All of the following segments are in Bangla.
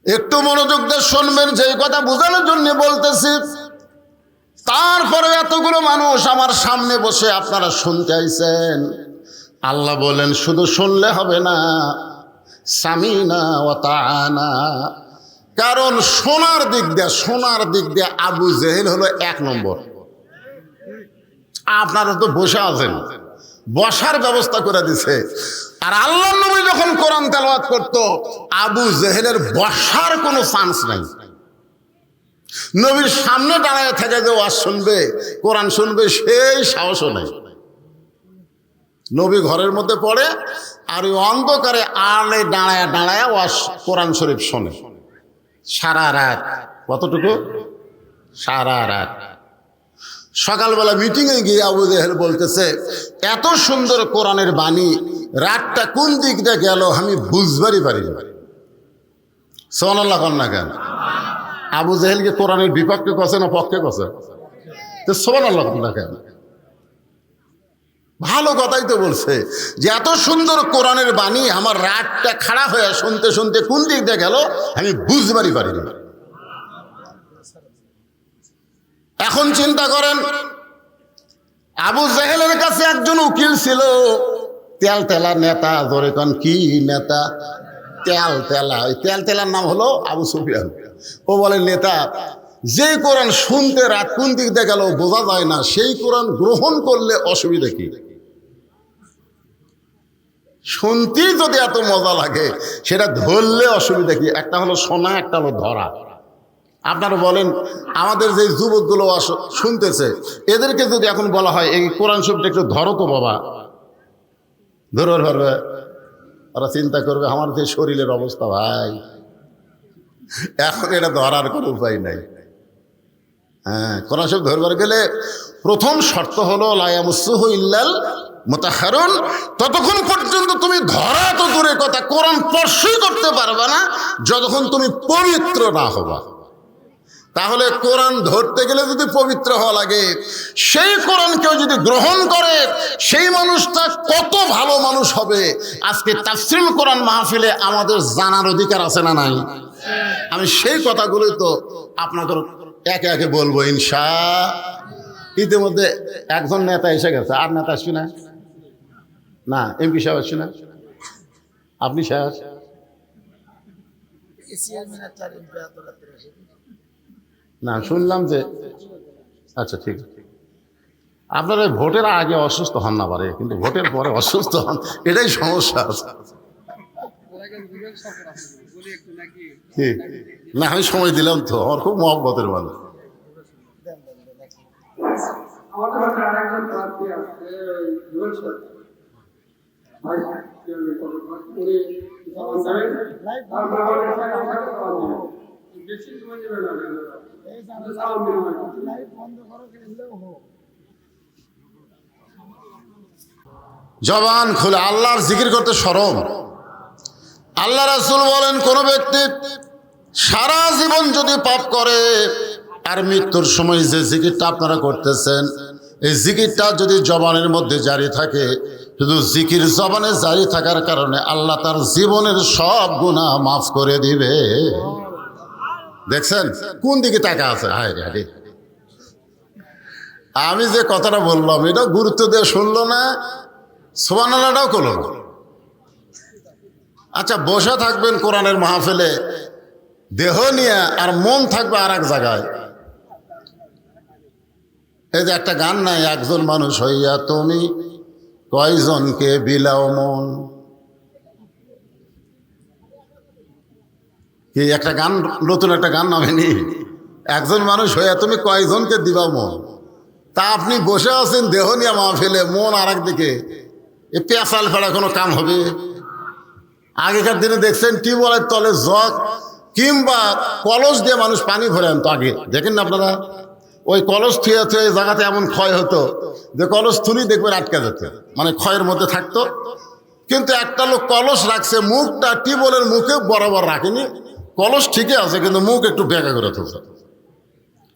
একটু মনোযোগ দিয়ে শুনবেন, যেই কথা বোঝানোর জন্য বলতেছি। তারপরে এতগুলো মানুষ আমার সামনে বসে আপনারা শুনতে আইছেন। আল্লাহ বলেন শুধু শুনলে হবে না, সামিনা ওয়া তাআনা। কারণ শোনার দিক দিয়ে আবু জেহেল হলো 1 নম্বর। আপনারা তো বসে আছেন, বসার ব্যবস্থা করে দিছে। আর আল্লাহর নবী যখন কোরআন তেলাওয়াত করত, আবু জেহেলের বসার কোনো চান্স নাই। নবীর সামনে দাঁড়ায় থেকে যে ওয়াজ শুনবে, কোরআন শুনবে, সেই সাহসও নাই। নবী ঘরের মধ্যে পড়ে আর ওই অন্ধকারে আলে দাঁড়ায় ওয়াজ কোরআন শরীফ শোনে সারা রাত। কতটুকু? সারা রাত। সকালবেলা মিটিংয়ে গিয়ে আবু জেহেল বলতেছে, এত সুন্দর কোরআনের বাণী, রাতটা কোন দিক দিয়ে গেল আমি বুঝবারই পারি না। সুবহানাল্লাহ কন না কেন? আবু জেহেলকে কোরআনের বিপক্ষে কছে না পক্ষে কছে? তো সুবহানাল্লাহ কন না কেন? ভালো কথাই তো বলছে যে এত সুন্দর কোরআনের বাণী, আমার রাতটা খাড়া হয়ে শুনতে শুনতে কোন দিক দিয়ে গেল আমি বুঝবারই পারি না। এখন চিন্তা করেন, আবু জেহেলের কাছে একজন উকিল ছিল, তেলতেলা নেতা। ধরে কন কি নেতা? তেলতেলা। ওই তেলতেলার নাম হলো আবু সুফিয়ান। ও বলে, নেতা, যে কোরআন শুনতে রাত কোন দিক দিয়ে গেল বোঝা যায় না, সেই কোরআন গ্রহণ করলে অসুবিধা কি? শুনতেই যদি এত মজা লাগে, সেটা ধরলে অসুবিধা কি? একটা হলো শোনা, একটা হলো ধরা। আপনারা বলেন, আমাদের যে যুবকগুলো শুনতেছে, এদেরকে যদি এখন বলা হয় এই কোরআন শরীফটা একটু ধরো তো বাবা, ধরে ধরবে? ওরা চিন্তা করবে আমার যে শরীরের অবস্থা, ভাই এখন এটা ধরার কোনো উপায় নাই। হ্যাঁ, কোরআন শরীফ ধরবার গেলে প্রথম শর্ত হলো লা ইয়ামাসসুহু ইল্লাল মুতাহহারুন। ততক্ষণ পর্যন্ত তুমি ধরা তো দূরের কথা, কোরআন স্পর্শই করতে পারবে না যতক্ষণ তুমি পবিত্র না হবা। তাহলে কোরআন ধরতে গেলে যদি পবিত্র হওয়া লাগে, সেই কোরআন কেউ যদি গ্রহণ করে, সেই মানুষটা কত ভালো মানুষ হবে। আজকে তাফসীরুল কোরআন মাহফিলে আমাদের জানার অধিকার আছে না নাই? আমি সেই কথাগুলোই তো আপনাদের একে একে বলবো ইনশাআল্লাহ। ইতিমধ্যে একজন নেতা এসে গেছে, আর নেতা আসবি না? না, এমপি সাহেব আসবি না? আপনি সাহেব? না, শুনলাম যে, আচ্ছা ঠিক। আপনারা ভোটের আগে অসুস্থ হন না পারে, কিন্তু ভোটের পরে অসুস্থ হন, এটাই সমস্যা আছে। না, আমি সময় দিলাম তো, আমার খুব মহব্বতের মানুষ। জবান খুলে আল্লাহর জিকির করতে শরম। আল্লাহ রাসূল বলেন, কোন ব্যক্তি সারা জীবন যদি পাপ করে আর মৃত্যুর সময় যে জিকিরটা আপনারা করতেছেন, এই জিকিরটা যদি জবানের মধ্যে জারি থাকে, শুধু জিকির জবানে জারি থাকার কারণে আল্লাহ তার জীবনের সব গুনাহ মাফ করে দিবে। দেখছেন কোন দিকে টাকা আছে? হায় রে, আমি যে কথাটা বললাম এটা গুরুত্ব দিয়ে শুনলো না, সুবহানাল্লাহটাও করলো না। আচ্ছা, বসে থাকবেন কোরআনের মাহফিলে দেহ নিয়ে, আর মন থাকবে আর এক জায়গায়। এই যে একটা গান নাই, একজন মানুষ হইয়া তুমি কয়জনকে বিলাও মন। কি একটা গান, নতুন একটা গান নামেনি, একজন মানুষ হইয়া তুমি কয়জনকে দিবাও মন। তা আপনি বসে আছেন দেহ নিয়ে মাহফিলে, মন আর একদিকে, এ পেঁচাল ফেলা কোনো কাম হবে? আগেকার দিনে দেখছেন টিউবওয়েলের তলে জগ কিংবা কলস দিয়ে মানুষ পানি ভরে আনতো। আগে দেখেন না আপনারা, ওই কলস থুয়ে থুয়ে জায়গাতে এমন ক্ষয় হতো যে কলস তুলি দেখবেন আটকে যেত, মানে ক্ষয়ের মধ্যে থাকতো। কিন্তু একটা লোক কলস রাখছে, মুখটা টিউবওয়েলের মুখে বরাবর রাখেনি, কলস ঠিকই আছে কিন্তু মুখ একটু বেঁকা করে তুলছে।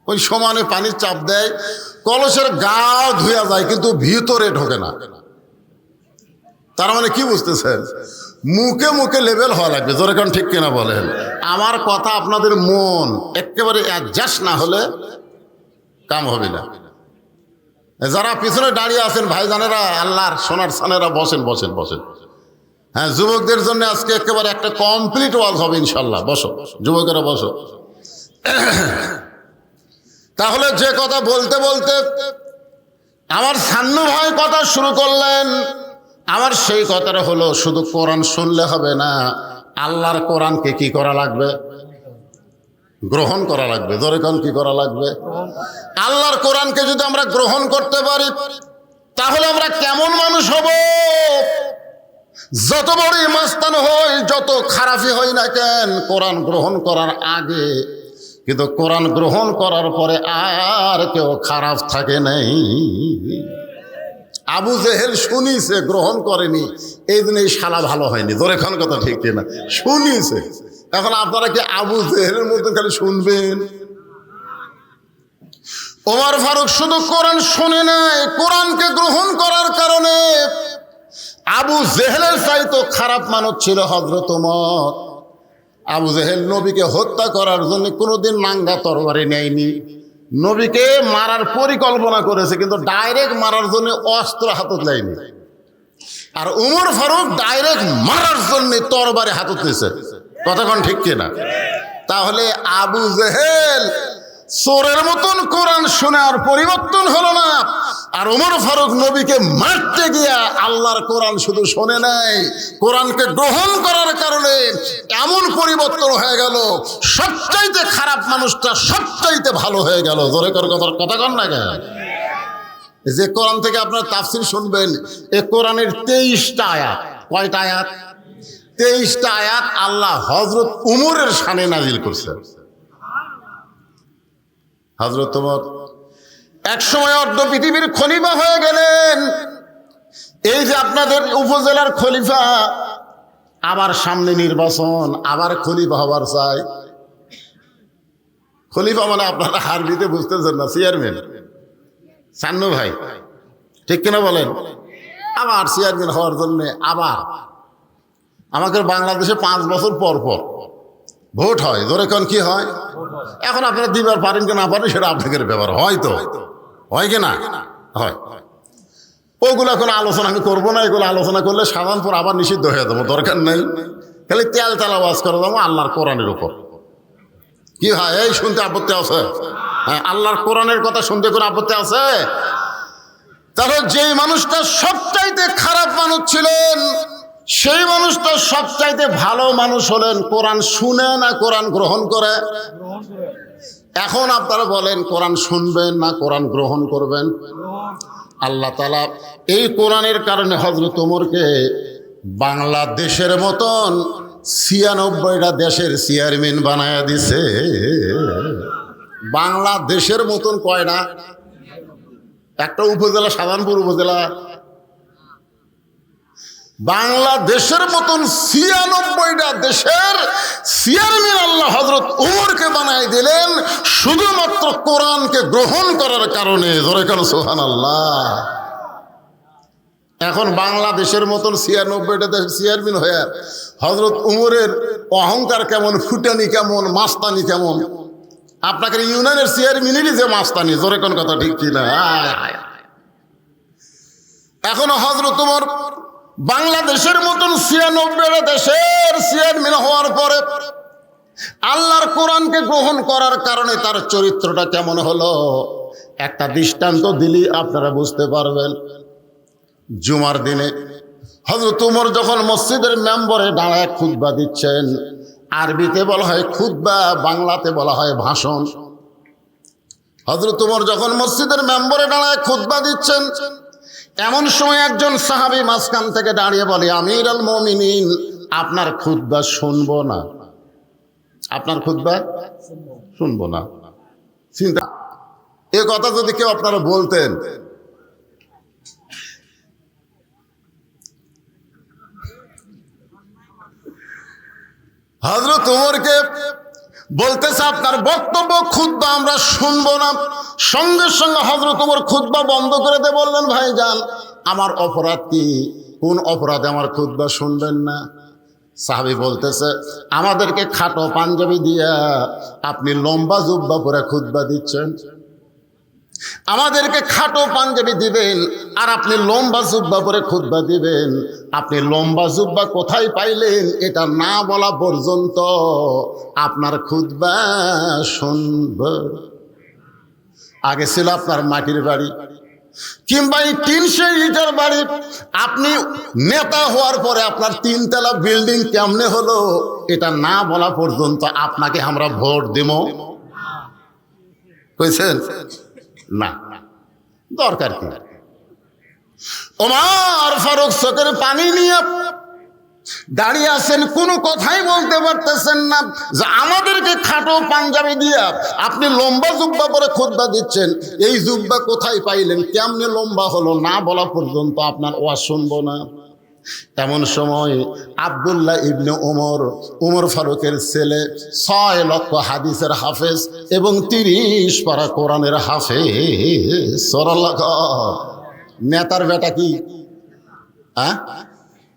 ওই সমানে পানির চাপ দেয়, কলসের গা ধুয়ে যায় কিন্তু ভিতরে ঢোকে না। তার মানে কি বুঝতেছেন? মুখে মুখে লেভেল হওয়া লাগবে, যেরকম ঠিক কিনা বলেন। আমার কথা আপনাদের মন একেবারে অ্যাডজাস্ট না হলে কাম হবে না। যারা পিছনে দাঁড়িয়ে আছেন ভাইজানেরা, আল্লাহর সোনার সানেরা, বসেন বসেন বসেন। হ্যাঁ, যুবকদের জন্য আজকে একেবারে একটা কমপ্লিট ওয়াজ হবে ইনশাল্লাহ। বসো যুবকেরা, বসো। তাহলে যে কথা বলতে বলতে আমার সান্নু ভাই কথা শুরু করলেন, আমার সেই কথাটা হলো শুধু কোরআন শুনলে হবে না, আল্লাহর কোরআনকে কি করা লাগবে? গ্রহণ করা লাগবে। জোরে কোন কি করা লাগবে? আল্লাহর কোরআনকে যদি আমরা গ্রহণ করতে পারি তাহলে আমরা কেমন মানুষ হব? যত বড়ই মাস্তান হই, যত খারাপই হই না কেন, কোরআন গ্রহণ করার আগে কিন্তু কোরআন গ্রহণ করার পরে আর কেউ খারাপ থাকে নাই। আবু জেহেল শুনিছে, গ্রহণ করেনি, এই জন্য এই শালা ভালো হয়নি। জোরে খান কথা ঠিক কিনা? শুনিছে। এখন আপনারা কি আবু জেহেলের মধ্যে খালি শুনবেন? ওমর ফারুক শুধু কোরআন শুনে নাই, কোরআনকে গ্রহণ করার কারণে আবু জেহেলের চাইতো খারাপ মানুষ ছিল হযরত ওমর। আবু জেহেল নবীকে হত্যা করার জন্য কোনোদিন নাঙ্গা তরবারি নেয়নি, নবীকে মারার পরিকল্পনা করেছে কিন্তু ডাইরেক্ট মারার জন্য অস্ত্র হাতত নেয়নি। আর ওমর ফারুক ডাইরেক্ট মারার জন্য তরবারি হাতত নিয়েছে। কতক্ষণ ঠিক কিনা? তাহলে আবু জেহেল চোরের মতন কোরআন শুনে আর পরিবর্তন হলো না, আর ওমর ফারুক নবীকে মারতে গিয়া আল্লাহর কোরআন শুধু শোনে নাই, কোরআনকে গ্রহণ করার কারণে এমন পরিবর্তন হয়ে গেল, সবচাইতে খারাপ মানুষটা সবচাইতে ভালো হয়ে গেল। জোরে কর কথা কন না কেন? যে কোরআন থেকে আপনার তাফসীর শুনবেন, এ কোরআনের 23টা আয়াত। কয়টা আয়াত? 23টা আয়াত আল্লাহ হযরত উমরের শানে নাজিল করছে। হযরত ওমর একসময় অর্ধ পৃথিবীর খলিফা হয়ে গেলেন। এই যে আপনাদের উপজেলার খলিফা, আবার সামনে নির্বাচন, আবার খলিফা হবার চাই। খলিফা মানে আপনারা আরবিতে বুঝতেছেন না, চেয়ারম্যান। সান্নু ভাই ঠিক কিনা বলেন? আবার চেয়ারম্যান হওয়ার জন্য আবার আমাদের বাংলাদেশে 5 বছর পর পর ভোট হয়। ধরে কোন কি হয়? এখন আপনারা দিবার পারেন কি না পারেন সেটা আপনাদের ব্যাপার। হয়তো হয় কি না হয়, ওগুলো এখন আলোচনা আমি করবো না। এগুলো আলোচনা করলে সাধারণপুর আবার নিষিদ্ধ হয়ে যাবো, দরকার নেই। খালি তেল তেলা ওয়াজ করে দেবো আল্লাহর কোরআনের উপর। কি হয়? এই শুনতে আপত্তি আছে? হ্যাঁ, আল্লাহর কোরআনের কথা শুনতে কোনো আপত্তি আছে? তাহলে যেই মানুষটা সবচাইতে খারাপ মানুষ ছিলেন, সেই মানুষটা সবচাইতে ভালো মানুষ হলেন কোরআন শুনে না কোরআন গ্রহণ করে? এখন আপনারা বলেন কোরআন শুনবেন না কোরআন গ্রহণ করবেন? আল্লাহ তাআলা এই কোরআনের কারণে হযরত ওমরকে বাংলাদেশের মতন 96টা দেশের চেয়ারম্যান বানায়া দিছে। বাংলাদেশের মতন কয়টা? একটা উপজেলা, সাধারণপুর উপজেলা। বাংলাদেশের মতন 96টা দেশের চেয়ারম্যান আল্লাহ হযরত ওমরকে বানাই দিলেন শুধুমাত্র কোরআনকে গ্রহণ করার কারণে। জোরে কেন সুবহানাল্লাহ। এখন বাংলাদেশের মতন 96টা দেশের চেয়ারম্যান হয়ে হযরত ওমরের অহংকার কেমন, ফুটানি কেমন, মাস্তানি কেমন। আপনাকে ইউনিয়নের চেয়ারম্যানেরই যে মাস্তানি। জোরে কোন কথা ঠিক কিনা? এখন হযরত ওমর বাংলাদেশের মতন 96টা দেশের চেয়ারম্যান হওয়ার পরে আল্লাহর কোরআনকে গ্রহণ করার কারণে তার চরিত্রটা কেমন হলো একটা দৃষ্টান্ত দিলি আপনারা বুঝতে পারবেন। জুমার দিনে হযরত ওমর যখন মসজিদের মেম্বরে দাঁড়ায় খুতবা দিচ্ছেন, আরবিতে বলা হয় খুতবা, বাংলাতে বলা হয় ভাষণ। হযরত ওমর যখন মসজিদের মেম্বরে দাঁড়ায় খুতবা দিচ্ছেন, এমন সময় একজন সাহাবী মাঝখান থেকে দাঁড়িয়ে বলে, আমিরুল মুমিনিন, আপনার খুতবা শুনবো না। আপনার খুতবা শুনবো না। চিন্তা, এ কথা যদি কেউ আপনারা বলতেন, হযরত ওমরকে বলতেছে আপনার বক্তব্য খুতবা আমরা শুনবো না। সঙ্গে সঙ্গে হযরত ওমর খুতবা বন্ধ করে দিয়ে বললেন, ভাইজান আমার অপরাধ কি? কোন অপরাধে আমার খুতবা শুনবেন না? সাহাবী বলতেছে, আমাদেরকে খাটো পাঞ্জাবি দিয়া আপনি লম্বা জুব্বা পরে খুতবা দিচ্ছেন, আমাদেরকে খাটো পাঞ্জাবি দিবেন আর আপনি লম্বা জুব্বা পরে খুতবা দিবেন। আপনি লম্বা জুব্বা কোথায় পাইলেন এটা না বলা পর্যন্ত আপনার খুতবা শুনব। আগে ছিল আপনার মাটির বাড়ি কিংবা এই টিনশেড ইটার বাড়ি, আপনি নেতা হওয়ার পরে আপনার 3 তলা বিল্ডিং কেমনে হলো এটা না বলা পর্যন্ত আপনাকে আমরা ভোট দেব কইছেন না। দরকার কি? ওমর ফারুক চোখের পানি নিয়ে দাঁড়িয়ে আছেন, কোনো কথাই বলতে পারতেছেন না যে আমাদেরকে খাটো পাঞ্জাবি দিয়া আপনি লম্বা জুব্বা পরে খুতবা দিচ্ছেন, এই জুব্বা কোথায় পাইলেন, কেমনে লম্বা হলো, না বলা পর্যন্ত আপনার ওয়াজ শুনবো না। এমন সময় আব্দুল্লাহ ইবনে ওমর ফারুকের ছেলে 6 লক্ষ হাদিসের হাফেজ এবং 30 পারা কোরআনের হাফেজ। নেতার বেটা কি?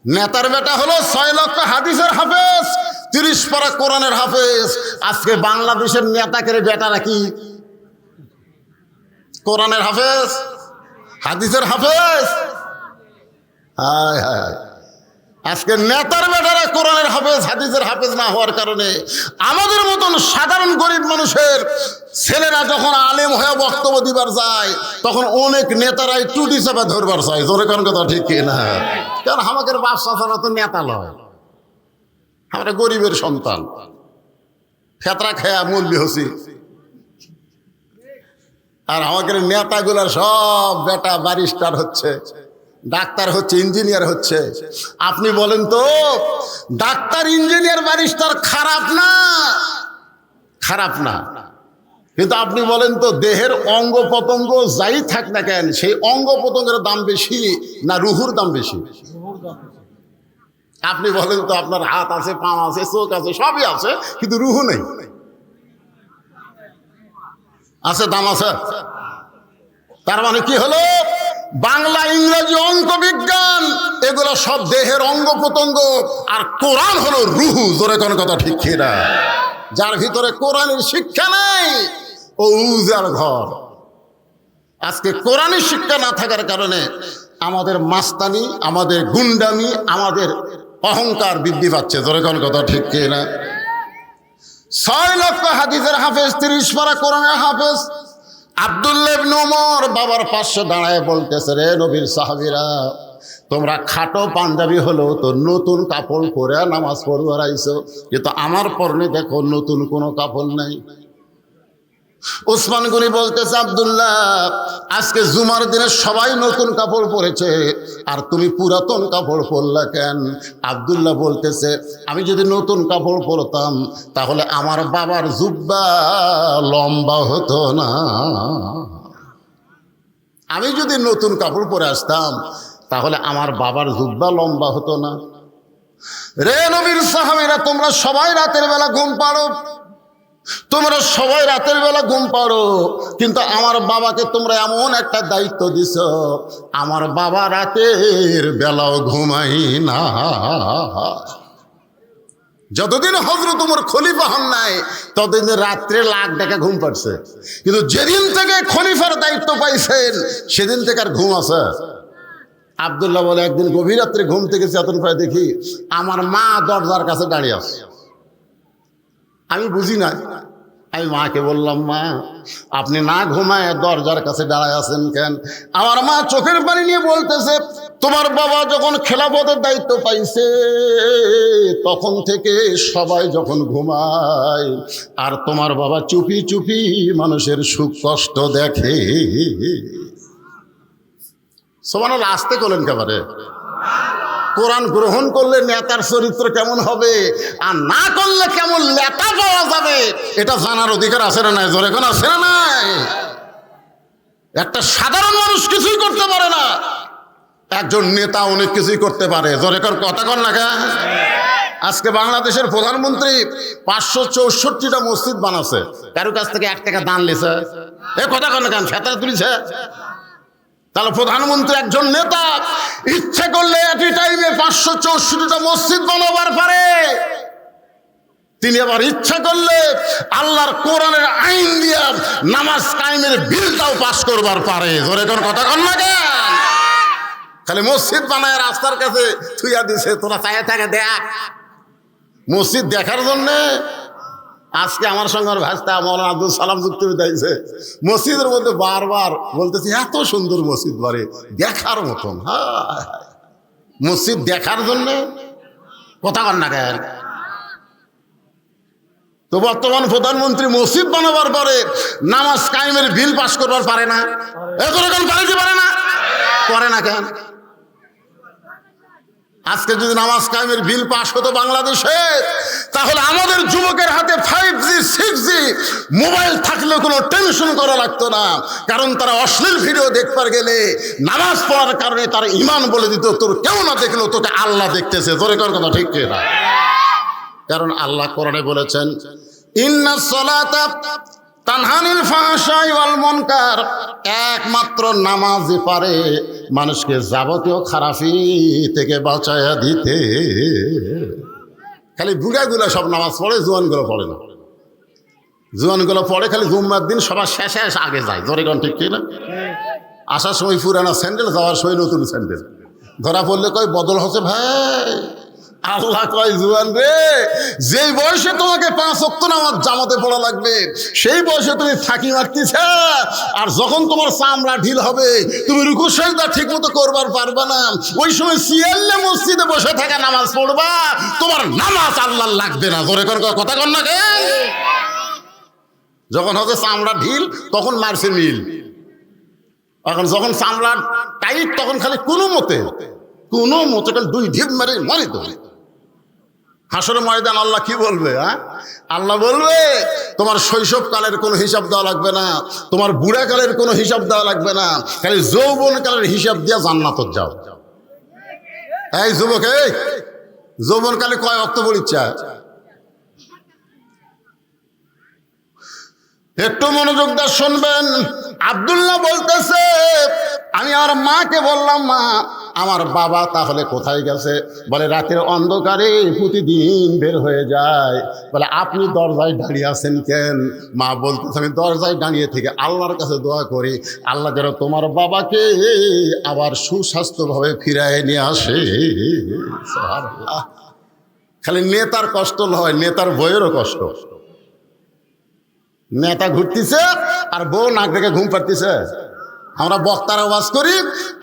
নেতার বেটা হলো 6 লক্ষ হাদিসের হাফেজ, 30 পারা কোরআনের হাফেজ। আজকে বাংলাদেশের নেতাকে বেটারা কি? কোরআনের হাফেজ, হাদিসের হাফেজ। হায় হায়, আজকে নেতার বেটারা কোরআনের হাফেজ হাদিসের হাফেজ না হওয়ার কারণে আমাদের মতন সাধারণ গরিব মানুষের ছেলেরা যখন আলেম হয়ে বক্তব্য দিবার যায় তখন অনেক নেতারাই টুটি চাপা ধরবার চায়। জোরে কোন কথা ঠিক কিনা? কারণ আমাদের বাদশা ছাড়া তো নেতা লয়, আমরা গরিবের সন্তান, ফেতরা খেয়া মূল্য হছি। আর আমাদের নেতাগুলার সব বেটা ব্যারিস্টার হচ্ছে, ডাক্তার হচ্ছে, ইঞ্জিনিয়ার হচ্ছে। আপনি বলেন তো ডাক্তার, ইঞ্জিনিয়ার, ব্যারিস্টার খারাপ না? খারাপ না, কিন্তু আপনি বলেন তো দেহের অঙ্গ প্রত্যঙ্গ যাই থাক না কেন সেই অঙ্গ প্রত্যঙ্গের দাম বেশি না রুহুর দাম বেশি? আপনি বলেন তো আপনার হাত আছে, পা আছে, চোখ আছে, সবই আছে, কিন্তু রুহু নেই। আছে, দাম আছে। তার মানে কি হলো? বাংলা, ইংরেজি, অঙ্ক, বিজ্ঞান এগুলো সব দেহের অঙ্গ প্রত্যঙ্গ, আর কোরআন হলো রুহু। জোরে কোন কথা ঠিক কিনা? যার ভিতরে কোরআনের শিক্ষা নেই ও উজার ঘর। আজকে কোরআনের শিক্ষা না থাকার কারণে আমাদের মাস্তানি, আমাদের গুন্ডামি, আমাদের অহংকার বৃদ্ধি পাচ্ছে। জোরে কোন কথা ঠিক কিনা? 6 লক্ষ হাদিসের হাফেজ, 30 পারা কোরআনের হাফেজ। আব্দুল্লাহ ইবনে ওমর বাবার পাশে দাঁড়ায় বলতেছে, রে নবীর সাহাবীরা, তোমরা খাটো পাঞ্জাবি হলেও তো নতুন কাপড় পরে নামাজ পড়বার আইছো, কিন্তু আমার পরনে দেখো নতুন কোনো কাপড় নাই। ওসমান গনি বলতেছে, আব্দুল্লাহ আজকে জুমার দিনে সবাই নতুন কাপড় পরেছে আর তুমি পুরাতন কাপড় পরলা কেন? আব্দুল্লাহ বলতেছে, আমি যদি নতুন কাপড় পরতাম তাহলে আমার বাবার জুব্বা লম্বা হতো না। আমি যদি নতুন কাপড় পরে আসতাম তাহলে আমার বাবার জুব্বা লম্বা হতো না। রে নবীর সাহাবীরা, তোমরা সবাই রাতের বেলা ঘুম পাড়ো, তোমরা সবাই রাতের বেলা ঘুম পাড়ো, কিন্তু আমার বাবাকে তোমরা এমন একটা দায়িত্ব দিছ, আমার বাবা রাতের বেলাও ঘুমাই না। যতদিন হযরত ওমর খলিফা হন নাই ততদিন রাত্রে লাখ টাকা ঘুম পাড়ছে, কিন্তু যেদিন থেকে খলিফার দায়িত্ব পাইছেন সেদিন থেকে আর ঘুম আছে। আব্দুল্লাহ বলে, একদিন গভীর রাত্রে ঘুম থেকে চেতন পায় দেখি আমার মা দরজার কাছে দাঁড়িয়ে আছে। আমি বুঝি না, আমি মাকে বললাম, মা আপনি না ঘুমায় দরজার কাছে দাঁড়ায় আছেন কেন? আমার মা চোখের পানি নিয়ে বলতেছে, তোমার বাবা যখন খেলাফতের দায়িত্ব পাইছে তখন থেকে সবাই যখন ঘুমায় আর তোমার বাবা চুপি চুপি মানুষের সুখ কষ্ট দেখে। সুবহানাল্লাহ, আসতে করলেন কেবারে। কোরআন গ্রহণ করলে নেতার চরিত্র কেমন হবে আর না করলে কেমন নেতা পাওয়া যাবে এটা জানার অধিকার আছে না নাই? জোরে কোন আছে না নাই? একটা সাধারণ মানুষ কিছুই করতে পারে না, একজন নেতা অনেক কিছুই করতে পারে। জোরে কোন কথা কন না? আজকে বাংলাদেশের প্রধানমন্ত্রী 564টা মসজিদ বানাচ্ছে, কারো কাছ থেকে 1 টাকা দান লিছে? এ কথা কন না কেন? ফেতরা তুলিছে? তাহলে প্রধানমন্ত্রী একজন নেতা ইচ্ছে করলে একই টাইমে 564টা মসজিদ বানাবার পারে। তিনি আবার ইচ্ছা করলে আল্লাহর কোরআনের আইন দিয়া নামাজ কায়েমের বিলটাও পাস করবার পারে। জোরে কোন কথা কন না কেন? খালি মসজিদ বানায় রাস্তার কাছে থুইয়া দিছে, তোরা চাইয়া থাকে দেখ। মসজিদ দেখার জন্যে আজকে আমার সঙ্গে আমার ভাস্তা মৌলানা আব্দুল সালাম যুক্ত দিয়েছে, মসজিদের মধ্যে বারবার বলতেছে এত সুন্দর মসজিদ বাড়ি দেখার মতন। হ্যাঁ, মসজিদ দেখার জন্যে কথা কন না কেন? তো বর্তমান প্রধানমন্ত্রী মসজিদ বানাবার পরে নামাজ কায়েমের বিল পাস করবার পারে না। এখন পারে কি পারে না? করে না কেন? আজকে যদি নামাজ কায়েমের বিল পাস হতো বাংলাদেশে, তাহলে আমাদের যুবকের হাতে 5G 6G মোবাইল থাকলে কোনো টেনশন করা লাগতো না। কারণ তারা অশ্লীল ভিডিও দেখবার গেলে নামাজ পড়ার কারণে তার ইমান বলে দিত, তোর কেউ না দেখলেও তোকে আল্লাহ দেখতেছে। জোরে কর কথা ঠিক কি না? কারণ আল্লাহ কোরআনে বলেছেন, ইন্নাস সালাতা তানহানিল ফাহশাই ওয়াল মুনকার, একমাত্র নামাজই পারে মানুষকে যাবতীয় খারাপি থেকে বাঁচায়া দিতে। খালি বুড়াগুলো সব নামাজ পড়ে, জোয়ানগুলো পড়ে না। জোয়ানগুলো পড়ে খালি জুম্মার দিন সবার শেষে আগে যায়। জোরে কোন ঠিক কি না? আসার সময় পুরানো স্যান্ডেল, যাওয়ার সময় নতুন স্যান্ডেল। ধরা পড়লে কয় বদল হচ্ছে ভাই। আল্লাহ কয় জুয়ান রে, যেই বয়সে তোমাকে 5 ওয়াক্ত নামাজ জামাতে পড়া লাগবে সেই বয়সে তুমি ফাঁকি মারতেছ, আর যখন তোমার চামড়া ঢিল হবে তুমি রুকু সিজদা ঠিক মতো করবার পারবা না, ওই সময় সিয়াল্লে মসজিদে বসে থাকা নামাজ পড়বা, তোমার নামাজ আল্লাহ লাগবে না। জোরে করে কথা কন না কে? যখন হচ্ছে চামড়া ঢিল তখন মারছে মিল, এখন যখন চামড়া টাইট তখন খালি কোনো মতে খালি 2 ঢিপ মারে মারি তো। হাসরের ময়দান আল্লাহ কি বলবে? আল্লাহ বলবে তোমার শৈশবকালের কোনো হিসাব দেওয়া লাগবে না, তোমার বুড়াকালের কোনো হিসাব দেওয়া লাগবে না, খালি যৌবনকালের হিসাব দিয়া জান্নাত যাও। এই যুবক, এই যৌবনকালে কয় ওয়াক্ত পড়িচ্ছা? একটু মনোযোগ দিয়ে শুনবেন। আব্দুল্লাহ বলতেছে, আমি আমার মাকে বললাম, মা আমার বাবা তাহলে কোথায় গেছে? বলে রাতের অন্ধকারে প্রতিদিন বের হয়ে যায়। বলে আপনি দরজায় দাঁড়িয়ে আছেন কেন? মা বলতেছে আমি দরজায় দাঁড়িয়ে থেকে আল্লাহর কাছে দোয়া করি, আল্লাহ যেন তোমার বাবাকে আবার সুস্বাস্থ্যভাবে ফিরায় নিয়ে আসে। খালি নেতার কষ্ট নয়, নেতার বইয়েরও কষ্ট। নেতা ঘুরতেছে আর বউ নাক দেখে ঘুম পাড়তেছে। আমরা বক্তার আওয়াজ করি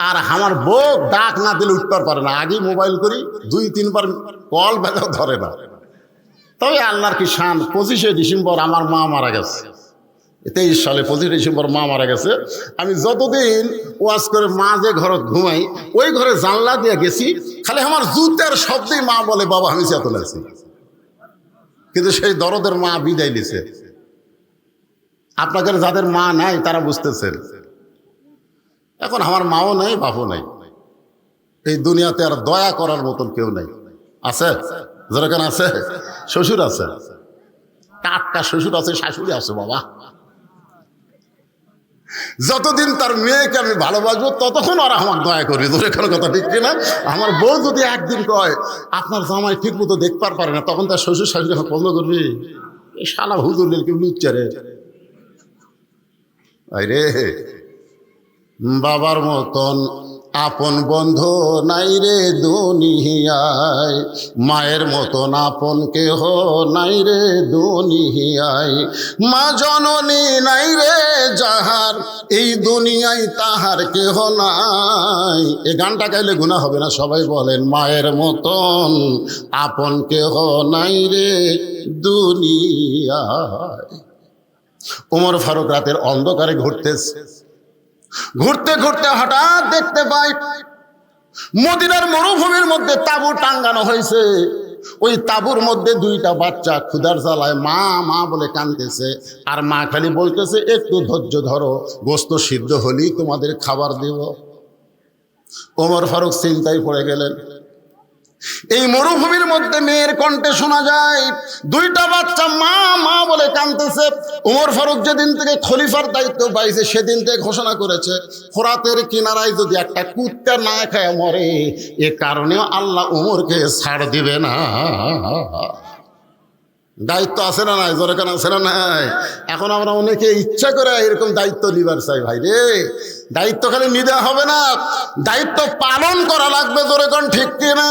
আর আমার বউ ডাক না দিলে উঠতে পারে না, আগেই মোবাইল করি, 2-3 বার কল বেঁধেও ধরে না। তবে আল্লাহর কি শান, 25শে ডিসেম্বর আমার মা মারা গেছে। 23 সালে 25 ডিসেম্বর মা মারা গেছে। আমি যতদিন ওয়াজ করে মা যে ঘরে ঘুমাই ওই ঘরে জানলা দিয়ে গেছি, খালি আমার জুতের শব্দেই মা বলে বাবা আমি চেতন আছি। কিন্তু সেই দরদের মা বিদায় নিছে। আপনাদের যাদের মা নাই তারা বুঝতেছেন। এখন আমার মাও নাই, বাপও নাই, এই দুনিয়াতে আর দয়া করার মতন কেউ নাই। আছে যেরকম আছে শ্বশুর আছে, টাটকা শ্বশুর আছে, শাশুড়ি আছে। বাবা যতদিন তার মেয়েকে আমি ভালোবাসবো ততক্ষণ ওরা আমার দয়া করবে। যেরকম কথা ঠিক কিনা? আমার বউ যদি একদিন কয় আপনার জামাই ঠিক মতো দেখতে পারে না, তখন তার শ্বশুর শাশুড়ি আমার পছন্দ করবি, এই শালা হুজুর কেউ লুচ্চারে। আরে বাবার মতন আপন বন্ধু নাই রে দুনিয়ায়, মায়ের মতন আপন কেহ নাই রে দুনিয়ায়, মা জননী নাই রে যাহার এই দুনিয়ায় তাহার কেহ নাই। এই গানটা গাইলে গুনাহ হবে না? সবাই বলেন মায়ের মতন আপন কেহ নাই রে দুনিয়ায়। ওমর ফারুক রাতের অন্ধকারে ঘুরতে ঘুরতে হঠাৎ দেখতে পাই মদিনার মরুভূমির মধ্যে তাঁবু টাঙ্গানো হয়েছে। ওই তাঁবুর মধ্যে 2টা বাচ্চা ক্ষুধার জ্বালায় মা মা বলে কাঁদতেছে, আর মা খালি বলতেছে একটু ধৈর্য ধরো, গোস্ত সিদ্ধ হলেই তোমাদের খাবার দেব। ওমর ফারুক চিন্তায় পড়ে গেলেন। এই মরুভূমির মধ্যে মেয়ের কণ্ঠে শোনা যায় দুইটা বাচ্চা মা মা বলে কাঁদতেছে। ওমর ফারুক যেদিন থেকে খলিফার দায়িত্ব পাইছে সেদিন থেকে ঘোষণা করেছে, ফোরাতের কিনারায় যদি একটা কুত্তা না খায় মরে, এ কারণেও আল্লাহ ওমরকে ছাড় দিবে না। দায়িত্ব আছে না নাই? জোরে কেন আছে না নাই? এখন আমরা অনেকে ইচ্ছা করে এরকম দায়িত্ব নিবার চাই। ভাই রে, দায়িত্ব খালি নিতে হবে না, দায়িত্ব পালন করা লাগবে। জোরে কোন ঠিক কিনা?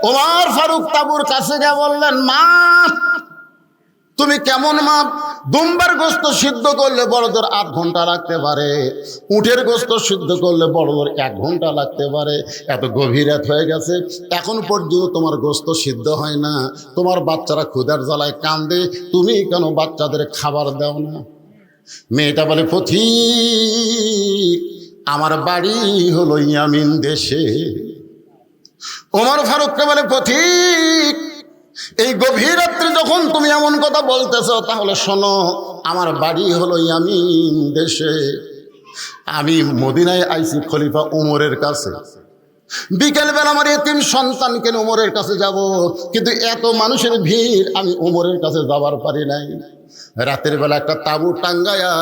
ওমর ফারুক তাবুর কাছে গিয়ে বললেন, মা তুমি কেমন মা? দুম্বার গোস্ত সিদ্ধ করলে বড় জোর 8 ঘন্টা লাগতে পারে, উটের গোস্ত সিদ্ধ করলে বড় জোর 1 ঘন্টা লাগতে পারে। এত গভীর রাত হয়ে গেছে, এখন পর্যন্ত তোমার গোস্ত সিদ্ধ হয় না, তোমার বাচ্চারা ক্ষুধার জ্বালায় কান্দে, তুমি কেন বাচ্চাদের খাবার দাও না? মেয়েটা বলে, পথিক আমার বাড়ি হলো ইয়ামিন দেশে। ওমর ফারুককে বলে, পথিক এই গভীর রাত্রে যখন তুমি এমন কথা বলতেছ, তাহলে শোনো, আমার বাড়ি হলো ইয়ামিন দেশে। আমি মদিনায় আইছি খলিফা ওমরের কাছে। বিকেলবেলা আমার এতিম সন্তানকে ওমরের কাছে যাব, কিন্তু এত মানুষের ভিড়, আমি ওমরের কাছে যাবার পারি নাই। রাতের বেলা একটা তাঁবু টাঙ্গায়া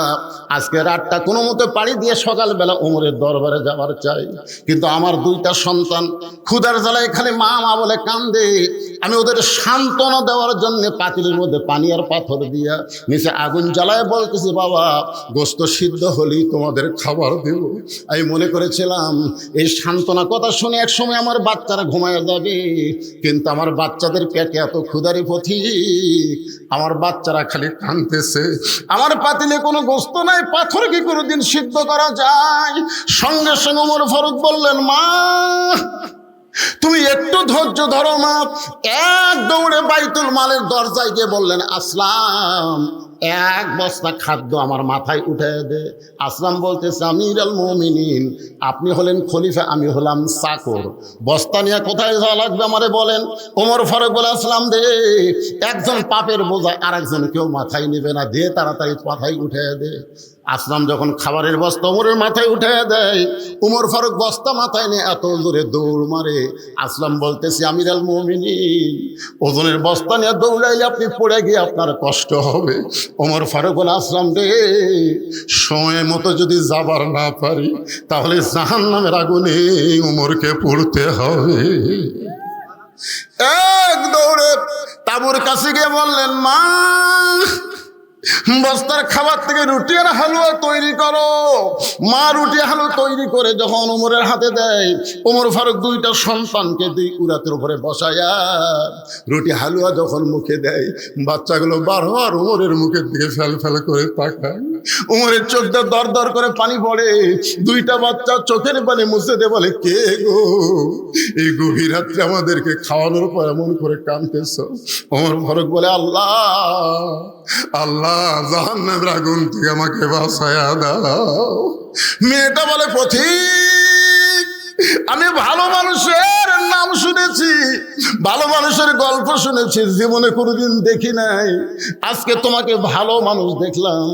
আজকে রাতটা কোনো মতে পাড়ি দিয়ে সকালবেলা ওমরের দরবারে যাবার চাই, কিন্তু আমার 2টা সন্তান ক্ষুধার জ্বালায় খালি মা মা বলে কান্দে। আমি ওদের সান্ত্বনা দেওয়ার জন্য পাতিলের মধ্যে পানি আর পাথর দিয়া নিচে আগুন জ্বালায় বলতেছি, বাবা গোস্ত সিদ্ধ হলেই তোমাদের খাবার দেব। আমি মনে করেছিলাম এই সান্ত্বনা কথা শুনে এক সময় আমার বাচ্চারা ঘুমায় যাবে, কিন্তু আমার বাচ্চাদের পেটে এত ক্ষুধারি পথিক, আমার বাচ্চারা খালি কাঁদতেছে। আমার পাতিলে কোনো গোস্ত নাই, পাথর কি কোনোদিন সিদ্ধ করা যায়? সঙ্গে সঙ্গে ওমর ফারুক বললেন, মা তুমি একটু ধৈর্য ধরো মা। এক দৌড়ে বাইতুল মালের দরজায় গিয়ে বললেন, আসলাম 1 বস্তা খাদ্য আমার মাথায় উঠে দে। আসলাম বলতেছে, আমির আল মুমিনিন, আপনি হলেন খলিফা, আমি হলাম চাকর, বস্তা নিয়ে কোথায় যাওয়া লাগবে আমারে বলেন। ওমর ফারুক বলে, আসলাম দে, একজন পাপের বোঝা আর একজন কেউ মাথায় নেবে না, দে তাড়াতাড়ি মাথায় উঠে দে। আসলাম যখন খাবারের বস্তা ওমরের মাথায় উঠে দেয়, ওমর ফারুক বস্তা মাথায় নিয়ে এত জোরে দৌড় মারে। আসলাম বলতেছি, আমির আল মুমিনিন, ওজনের বস্তা নিয়ে দৌড়াইলে আপনি পড়ে গিয়ে আপনার কষ্ট হবে। ওমর ফারুক বলে, আসলাম রে, সময় মতো যদি যাবার না পারি তাহলে জাহান্নামের আগুনে ওমরকে পড়তে হবে। এক দৌড়ে তাঁবুর কাছে গিয়ে বললেন, মা বস্তার খাবার থেকে রুটি আর হালুয়া তৈরি করো। মা রুটি হালুয়া তৈরি করে যখন ওমরের হাতে দেয়, ওমর ফারুক 2টা সন্তানকে 2 উরাতের উপরে বসায়া রুটি হালুয়া যখন মুখে দেয়, বাচ্চাগুলো বারবার ওমরের মুখের দিকে ফেল ফেল করে তাকায়। ওমরের চোখটা দর দর করে পানি পড়ে। 2টা বাচ্চা চোখের পানি মুছে দে বলে, কে গো এই গভীর রাত্রে আমাদেরকে খাওয়ানোর পর এমন করে কাঁদতেছ? ওমর ফারুক বলে, আল্লাহ আল্লাহ, জাহান্নামের আগুন থেকে আমাকে বাঁচায়া দাও। মেয়েটা বলে, পথিক আমি ভালো মানুষের নাম শুনেছি, ভালো মানুষের গল্প শুনেছি, জীবনে কোনোদিন দেখি নাই, আজকে তোমাকে ভালো মানুষ দেখলাম।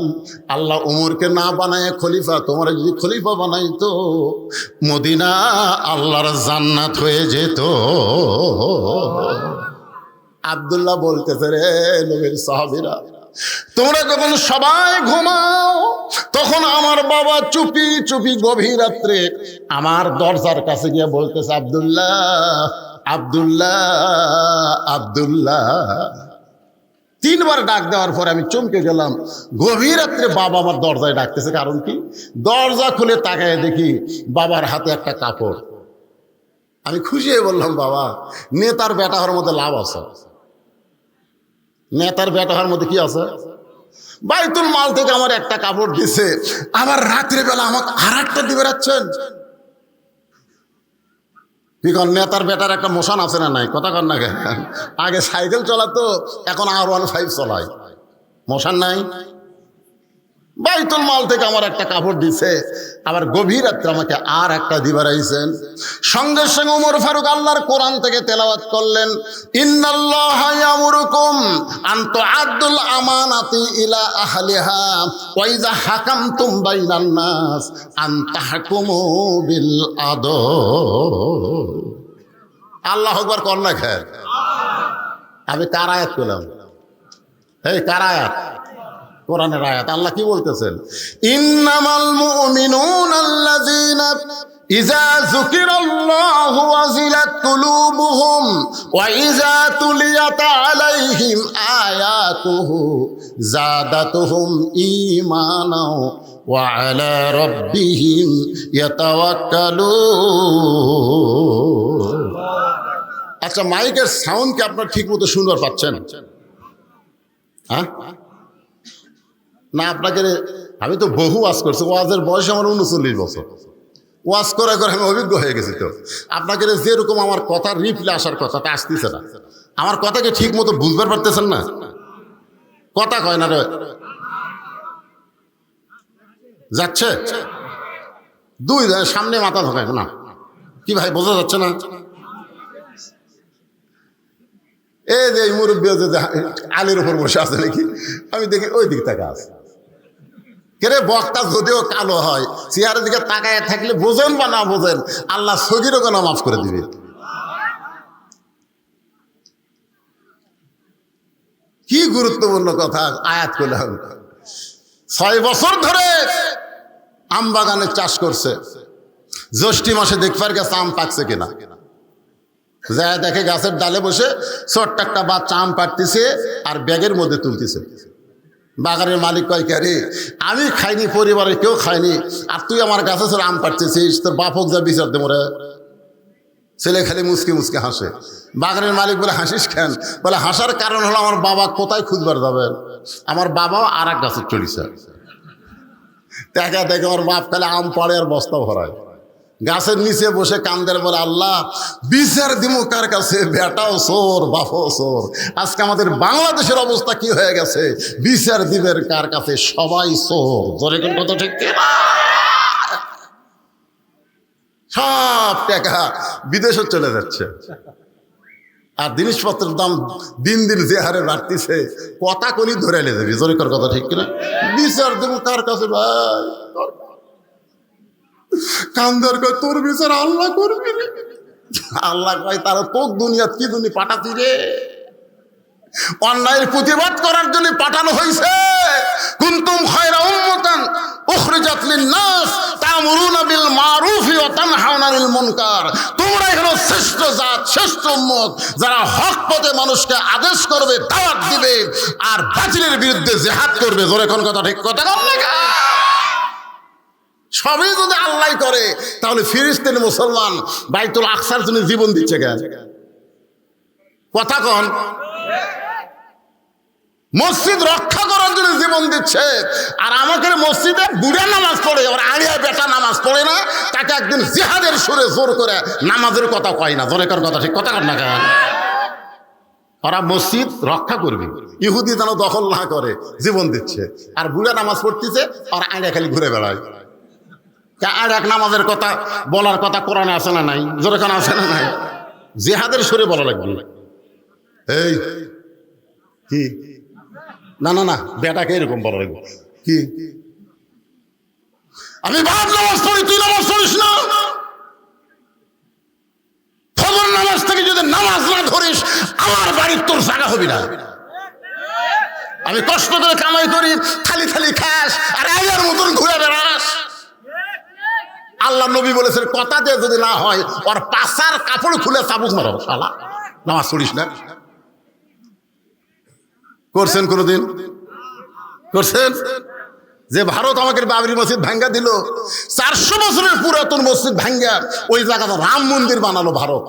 আল্লাহ ওমরকে না বানায় খলিফা, তোমার যদি খলিফা বানাইতো মদিনা আল্লাহর জান্নাত হয়ে যেত। আব্দুল্লাহ বলতেছে, রে নবীর সাহাবীরা, তোমরা যখন সবাই ঘুমাও তখন আমার বাবা চুপি চুপি গভীর রাত্রে আমার দরজার কাছে গিয়ে বলতেছে, আব্দুল্লাহ আব্দুল্লাহ আব্দুল্লাহ। 3 বার ডাক দেওয়ার পরে আমি চমকে গেলাম। গভীর রাত্রে বাবা আমার দরজায় ডাকতেছে, কারণ কি? দরজা খুলে তাকায় দেখি বাবার হাতে একটা কাপড়। আমি খুশি হয়ে বললাম, বাবা নেতার বেটা হওয়ার মধ্যে লাভ আছে। নেতার বেটা হওয়ার মধ্যে কি আছে? বাইতুল মাল থেকে আমার একটা কাপড় দিছে, আবার রাত্রে বেলা আমাকে আর একটা দিবে রাখছেন। বিকন নেতার বেটার একটা মোশন আছে না নাই? কথা কর না কেন? আগে সাইকেল চলাতো, এখন R15 চলায়, মোশন নাই। বাইতুল মাল থেকে আমার একটা কাপড় দিছে, আবার গভীর রাত্রে আমাকে আর একটা দিবার আইছেন। সঙ্গে সঙ্গে ওমর ফারুক আল্লাহর কোরআন থেকে তেলাওয়াত করলেন, ইন্নাল্লাহা ইয়ামুরুকুম আন তুআদ্দুল আমানাতি ইলা আহলিহা ওয়া ইযা হাকামতুম বাইনান নাস আন তাহকুমু বিল আদল। আল্লাহ আকবার কন্যা খায়। আমি কার আয়াত পেলাম? এই কার আয়াত? কোরআনের আয়াত। আল্লাহ কি বলতেছেন? ইন্নামাল মুমিনুনা আল্লাযীনা ইযা যুকিরাল্লাহু ওয়াজিলাত কুলুবুহুম ওয়া ইযা তুলিয়াত আলাইহিম আয়াতুহু যাদাতুহুম ঈমানাও ওয়া আলা রাব্বিহিম ইয়াতাওয়াক্কালুন। আচ্ছা, মাইকের সাউন্ড কি আপনারা ঠিক মতো শুনতে পাচ্ছেন? হ্যাঁ না, আপনাকে আমি তো বহু ওয়াজ করছি। ওয়াজের বয়স আমার 39 বছর। ওয়াজ করে করে আমি অভিজ্ঞ হয়ে গেছি। তো আপনাকে যেরকম আমার কথার রিপ্লে আসার কথাটা আসতেছে না, আমার কথাকে ঠিক মতো বুঝতে পারতেছেন না। কথা কয় না রে, যাচ্ছে দুই সামনে মাথা ঢোকায় না কি ভাই, বোঝা যাচ্ছে না? এই যে মুরব্বী আলের উপর বসে আছে নাকি, আমি দেখি ওই দিক তাকা আছে। কেরে বক্তা যদিও কালো হয়, চেয়ারের দিকে তাকায় থাকলে বোঝেন বা না বোঝেন, আল্লাহ সগীরও কেন মাফ করে দিবে। কি গুরুত্বপূর্ণ কথা আয়াত করলাম। 6 বছর ধরে আম বাগানের চাষ করছে। জ্যৈষ্ঠী মাসে দেখবার গেছে আম পাকছে কিনা, যা দেখে গাছের ডালে বসে ছোট্ট একটা বাচ্চা আম পাড়তেছে আর ব্যাগের মধ্যে তুলতেছে। বাগানের মালিক কয়, কে রে, আমি খাইনি, পরিবারের কেউ খায়নি, আর তুই আমার গাছে ছোট আম পাড়তেছিস, তোর বাপ হোক যা বিচার দে মোরে। ছেলে খালি মুসকে মুসকে হাসে। বাগানের মালিক বলে, হাসিস কেন? বলে, হাসার কারণ হলো আমার বাবা কোথায় খুঁজবার যাবেন, আমার বাবাও আর এক গাছের চড়িছে। দেখা দেখে আমার বাপ খালি আম পাড়ে আর বস্তা ভরায়। গাছের নিচে বসে কান্দের, বলে, আল্লাহ বিচার দিমু কার কাছে? বেটাও চোর, বাপও চোর। আজকে আমাদের বাংলাদেশের অবস্থা কি হয়ে গেছে? বিচার দিবের কার কাছে? সবাই চোর। জোরে কোন কথা ঠিক কিনা? সব টাকা বিদেশে চলে যাচ্ছে, আর জিনিসপত্রের দাম দিন দিন যে হারে বাড়তিছে, কথা কলি ধরে এলে যাবি। জোরে কোন কথা ঠিক কিনা? বিচার দিমু কার কাছে ভাই? কান্দার কয়, তোর বিচার আল্লাহ করবি রে। আল্লাহ কয়, তারা তোর দুনিয়াত কি দুনি পাঠাতি রে? অন্যায়ের প্রতিবাদ করার জন্য পাঠানো হয়েছে। কুনতুম খায়রা উম্মাতান উখরিজাত লিন-নাস তা'মুরুনা বিল মারুফ ওয়া তানহাউনা আনিল মুনকার। তোমরা হলো শ্রেষ্ঠ জাত, শ্রেষ্ঠ উম্মত, যারা হক পথে মানুষকে আদেশ করবে, দাওয়াত দিবে, আর বাতিলের বিরুদ্ধে জিহাদ করবে। জোরে কোন কথা ঠিক কথা কম না? সবই যদি আল্লাহ করে, তাহলে ফিলিস্তিনি মুসলমান বাইতুল আকসার জন্য জীবন দিচ্ছে কেন? কথা কন। মসজিদ রক্ষা করার জন্য জীবন দিচ্ছে, আর আমাকে মসজিদে বুড়া নামাজ পড়ে, আর আলিয়া বেটা নামাজ পড়ে না, তাকে একদিন জিহাদের সুরে জোর করে নামাজের কথা কয় না। জোরে কথা ঠিক কথা কন না কেন? ওরা মসজিদ রক্ষা করবে, ইহুদি যেন দখল না করে জীবন দিচ্ছে, আর বুড়া নামাজ পড়তেছে, আর আলিয়া খালি ঘুরে বেড়ায়। আর এক নামাজের কথা বলার কথা কোরআনে আছে না নাই? জোরে কোন আছে না নাই? জিহাদের সুরে বলা লাগবে। এই কি না না না, বেটাকে এরকম বলা লাগবে কি? আমি বাপ নামাজ পড়ি, তুই নামাজ পড়িস না। ফজর নামাজ থেকে যদি নামাজ না ধরিস, আমার বাড়ির তোর জায়গা হবি না। আমি কষ্ট করে কামাই করি, খালি খালি খাস, আর আইয়ার মতন ঘুরে বেড়াস। আল্লাহ নবী বলেছেন, কথা দিয়ে যদি না হয়, ওর পাশার কাপড় খুলে চাবুক মারো। শালা নামাজ পড়িস না। করছেন কোনদিন? করছেন? যে ভারত আমাকে বাবরি মসজিদ ভাঙ্গা দিল, 400 বছরের পুরাতন মসজিদ ভাঙ্গা ওই জায়গাটা রাম মন্দির বানালো ভারত।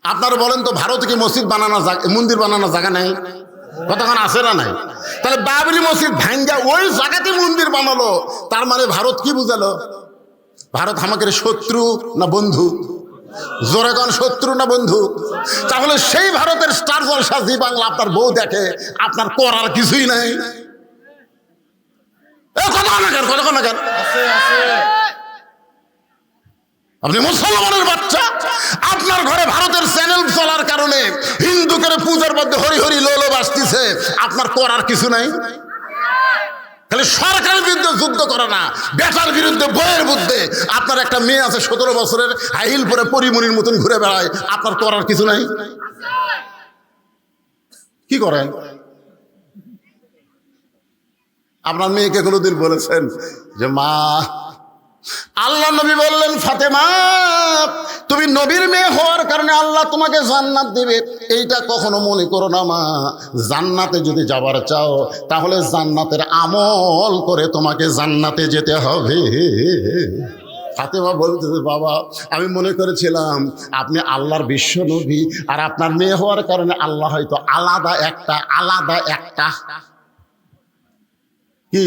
আপনারা বলেন তো, ভারতে কি মসজিদ বানানোর মন্দির বানানোর জায়গা নাই? কতক্ষণ আছে না নাই? তাহলে বাবরি মসজিদ ভাঙ্গা ওই জায়গাতে মন্দির বানালো, তার মানে ভারত কি বুঝালো? ভারত আমাদের শত্রু না বন্ধু? জোরে কোন, শত্রু না বন্ধু? তাহলে সেই ভারতের স্টার জলসা জি বাংলা আপনার বউ দেখে, আপনার করার কিছুই নাই। কথা না কেন? আপনি মুসলমানের বাচ্চা, আপনার ঘরে ভারতের চ্যানেল চলার কারণে হিন্দুকে পূজার মধ্যে হরি হরি লোলো বাসতেছে, আপনার করার কিছু নাই। খালি সরকারের বিরুদ্ধে যুদ্ধ করে না, বেটার বিরুদ্ধে, বইয়ের বিরুদ্ধে। আপনার একটা মেয়ে আছে 17 বছরের, হাইল পরে পরিমণির মতন ঘুরে বেড়ায়, আপনার করার কিছু নাই? কি করেন? আপনার মেয়েকে কোনোদিন বলেছেন যে মা, আল্লাহ নবী বললেন ফাতেমা তুমি নবীর মেয়ে হওয়ার কারণে আল্লাহ তোমাকে জান্নাত দিবে, এইটা কখনো মনে করো না মা। জান্নাতে যদি যাবার চাও তাহলে জান্নাতের আমল করে তোমাকে জান্নাতে যেতে হবে। ফাতেমা বলতেছে বাবা আমি মনে করেছিলাম আপনি আল্লাহর বিশ্ব নবী, আর আপনার মেয়ে হওয়ার কারণে আল্লাহ হয়তো আলাদা একটা কি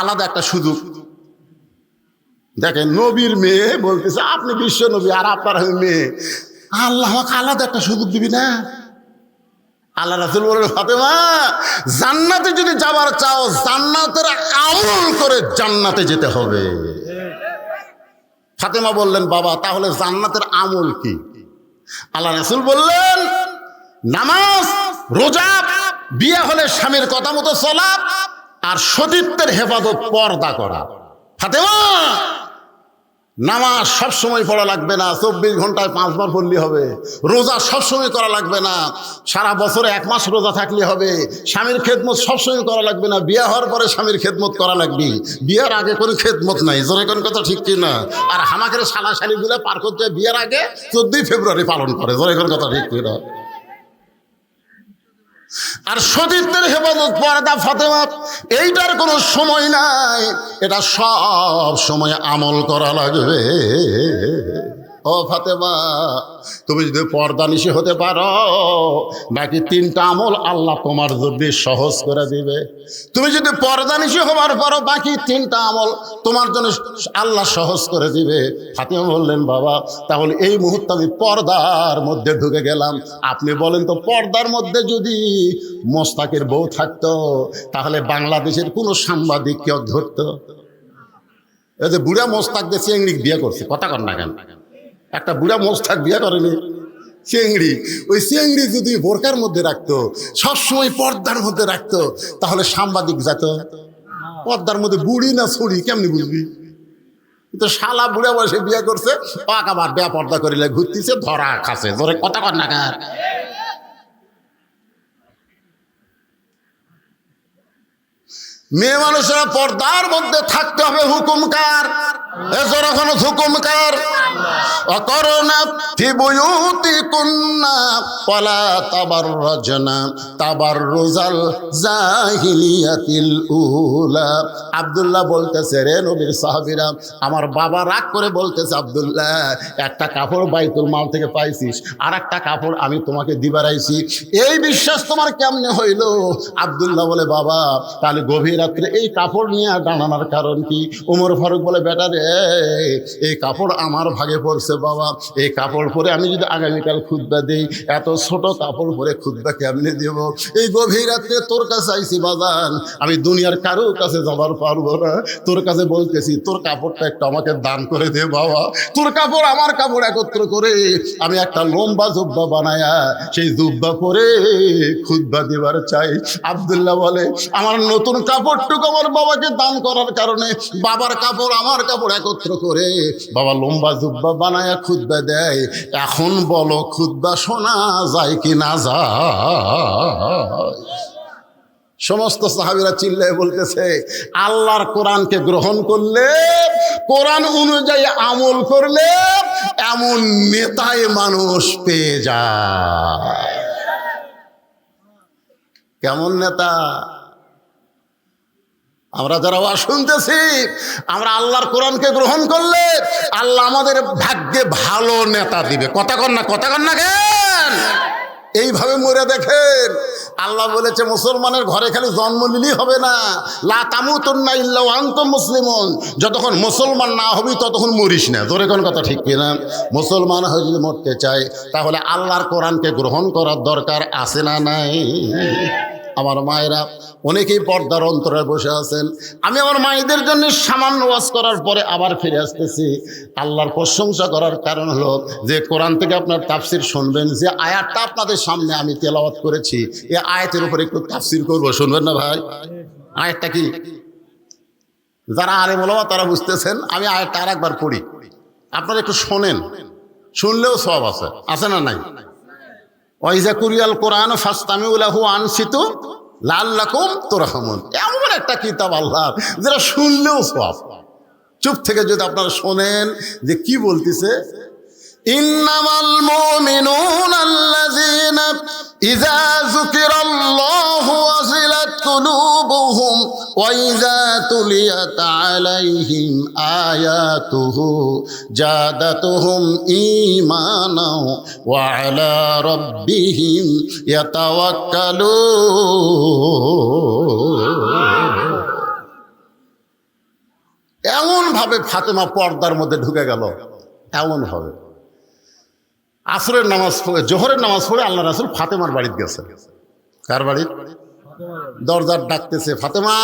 আলাদা একটা সুযোগ। দেখেন নবীর মেয়ে বলতেছে আপনি বিশ্ব নবী আর আপনার মেয়ে, আল্লাহ আমাকে আলাদা একটা সুযোগ দিবি না? আল্লাহ রাসূল বলেন ফাতেমা জান্নাতে যদি যাবার চাও জান্নাতের আমল করে জান্নাতে যেতে হবে। ফাতেমা বললেন বাবা তাহলে জান্নাতের আমল কি? আল্লাহ রাসূল বললেন নামাজ, রোজা, বিয়ে হলে স্বামীর কথা মতো চলা, আর সতীত্বের হেফাজত, পর্দা করা। ফাতেমা নামাজ সবসময় পড়া লাগবে না, 24 ঘন্টায় 5 বার পড়লে হবে। রোজা সবসময় করা লাগবে না, সারা বছরে 1 মাস রোজা থাকলে হবে। স্বামীর খেদমত সবসময় করা লাগবে না, বিয়ে হওয়ার পরে স্বামীর খেদমত করা লাগবে। বিয়ের আগে কোনো খেদমত নাই, জোরে কোন কথা ঠিক কি না? আর হামাকের শালাশালিগুলো পার করতে বিয়ের আগে 14 ফেব্রুয়ারি পালন করে, জোরে কোন কথা ঠিক কি না? আর সতীত্বের হেফাজত, পর্দা, ফাতেমা এইটার কোনো সময় নাই, এটা সব সময় আমল করা লাগবে। ও ফাতেমা তুমি যদি পর্দা নিশি হতে পারো বাকি 3টা আমল আল্লাহ তোমার জন্য সহজ করে দিবে। তুমি যদি পর্দা নিশি হবার পরও বাকি 3টা আমল তোমার জন্য আল্লাহ সহজ করে দিবে। ফাতেমা বললেন বাবা তাহলে এই মুহূর্তে আমি পর্দার মধ্যে ঢুকে গেলাম। আপনি বলেন তো পর্দার মধ্যে যদি মোস্তাকের বউ থাকতো তাহলে বাংলাদেশের কোনো সাংবাদিক কেউ ধরতো? এই যে বুড়া মোস্তাক দিয়ে চেংড়ি বিয়ে করছে, কথা কর না কেন? একটা বুড়া মোস্তাক বিয়ে করেনি, চেংড়ি। ওই চেংড়ি যদি বোরকার মধ্যে রাখতো, সবসময় পর্দার মধ্যে রাখতো, তাহলে সাংবাদিক যেত। পর্দার মধ্যে বুড়ি না ছুড়ি কেমনি বুঝবি? কিন্তু শালা বুড়া বয়সে বিয়ে করছে, আবার বেয়া পর্দা করিলে ঘুরতেছে, ধরা খাচ্ছে, ধরে কথা কর না কেন? মেয়ে মানুষেরা পর্দার মধ্যে থাকতে হবে। হুকুমকার যখন হুকুমকার অকরনা ফি বুয়ুতিকুন্না ওয়ালা তাবাররাজনা তাবাররুজাল জাহিলিয়াতিল উলা। আব্দুল্লাহ বলতেছে রে নবীর সাহাবীরা, আমার বাবা রাগ করে বলতেছে আব্দুল্লাহ একটা কাপড় বাইতুল মাল থেকে পাইছিস, আর একটা কাপড় আমি তোমাকে দিবার আইছি, এই বিশ্বাস তোমার কেমনে হইল? আব্দুল্লাহ বলে বাবা তাহলে গভীর রাত্রে এই কাপড় নিয়ে দাঁড়ানোর কারণ কি? ওমর ফারুক বলে বেটা রে এই কাপড় আমার ভাগে পড়ছে বাবা, এই কাপড় পরে আমি যদি আগামীকাল খুতবা দেই, এত ছোট কাপড় পরে খুতবা কেমনে দেব? এই গভীর রাত্রে তোর কাছে আইছি বাজান, আমি দুনিয়ার কারো কাছে যাবার পারবো না, তোর কাছে বলতেছি তোর কাপড়টা একটু আমাকে দান করে দে বাবা। তোর কাপড় আমার কাপড় একত্র করে আমি একটা লম্বা জুব্বা বানায়া সেই জুব্বা পরে খুতবা দেবার চাই। আব্দুল্লাহ বলে আমার নতুন কাপড়টুকু আমার বাবাকে দান করার কারণে বাবার কাপড় আমার কাপড় একত্র করে বাবা লম্বা জুব্বা বানায়া খুতবা দেয়। এখন বলো খুতবা শোনা যায় কি না যায়? সমস্ত সাহাবীরা চিল্লায় বলতেছে আল্লাহর কোরআনকে গ্রহণ করলে, কোরআন অনুযায়ী আমল করলে এমন নেতায় মানুষ পেয়ে যায়। কেমন নেতা? আমরা যারা ওয়াজ শুনতেছি, আমরা আল্লাহর কোরআনকে গ্রহণ করলে আল্লাহ আমাদের ভাগ্যে ভালো নেতা দিবে। কথা কন না, কথা কন না কেন? এইভাবে মরে দেখেন, আল্লাহ বলেছে মুসলমানের ঘরে খালি জন্ম নিলেই হবে না, লা তামুতুন্না ইল্লা ওয়া আনতুম মুসলিমুন, যতক্ষণ মুসলমান না হবি ততক্ষণ মরিস না। ধরে কোন কথা ঠিক কিনা? মুসলমান হয়ে যদি মরতে চাই তাহলে আল্লাহর কোরআনকে গ্রহণ করার দরকার আছে না নাই? আমার মায়েরা অনেকেই পর্দার অন্তরে বসে আছেন। আমি আমার মায়েদের জন্য সামান্য ওয়াজ করার পরে আবার ফিরে আসতেছি। আল্লাহর প্রশংসা করার কারণ হলো যে কোরআন থেকে আপনার তাফসির শুনবেন, যে আয়াতটা আপনাদের সামনে আমি তেলাওয়াত করেছি এই আয়াতের উপরে একটু তাফসির করবো, শুনবেন না ভাই? আয়াতটা কি? যারা আলেম ওলামা তারা বুঝতেছেন, আমি আয়াতটা আর একবার পড়ি, আপনারা একটু শোনেন, শুনলেও সওয়াব আছে, আছে না নাই? ওয়াইজা কুরিয়াল কোরআন ফাসতামিউ লাহু আনসিতু লাআল্লাকুম তুরহামুন। এমন একটা কিতাব আল্লাহ যেটা শুনলেও সওয়াব। চুপ থেকে যদি আপনারা শোনেন যে কি বলতেছে, ইন্নামাল মুমিনুনা আল্লাযীনা ইযা যুকিরাল্লাহু ওয়াজিলাত কুলুবুহুম ওয়া ইযা তুলিয়াত আলাইহিম আয়াতুহু জাদাতুহুম ঈমানাও ওয়া আলা রাব্বিহিম ইয়াতাওয়াক্কালুন। এমন ভাবে ফাতেমা পর্দার মধ্যে ঢুকে গেল, এমন ভাবে। আসরের নামাজ পড়ে, জোহরের নামাজ পড়ে আল্লাহ রাসূল ফাতেমার বাড়িতে গেছে। কার বাড়ি? দরজার ডাকতেছে, ফাতেমা।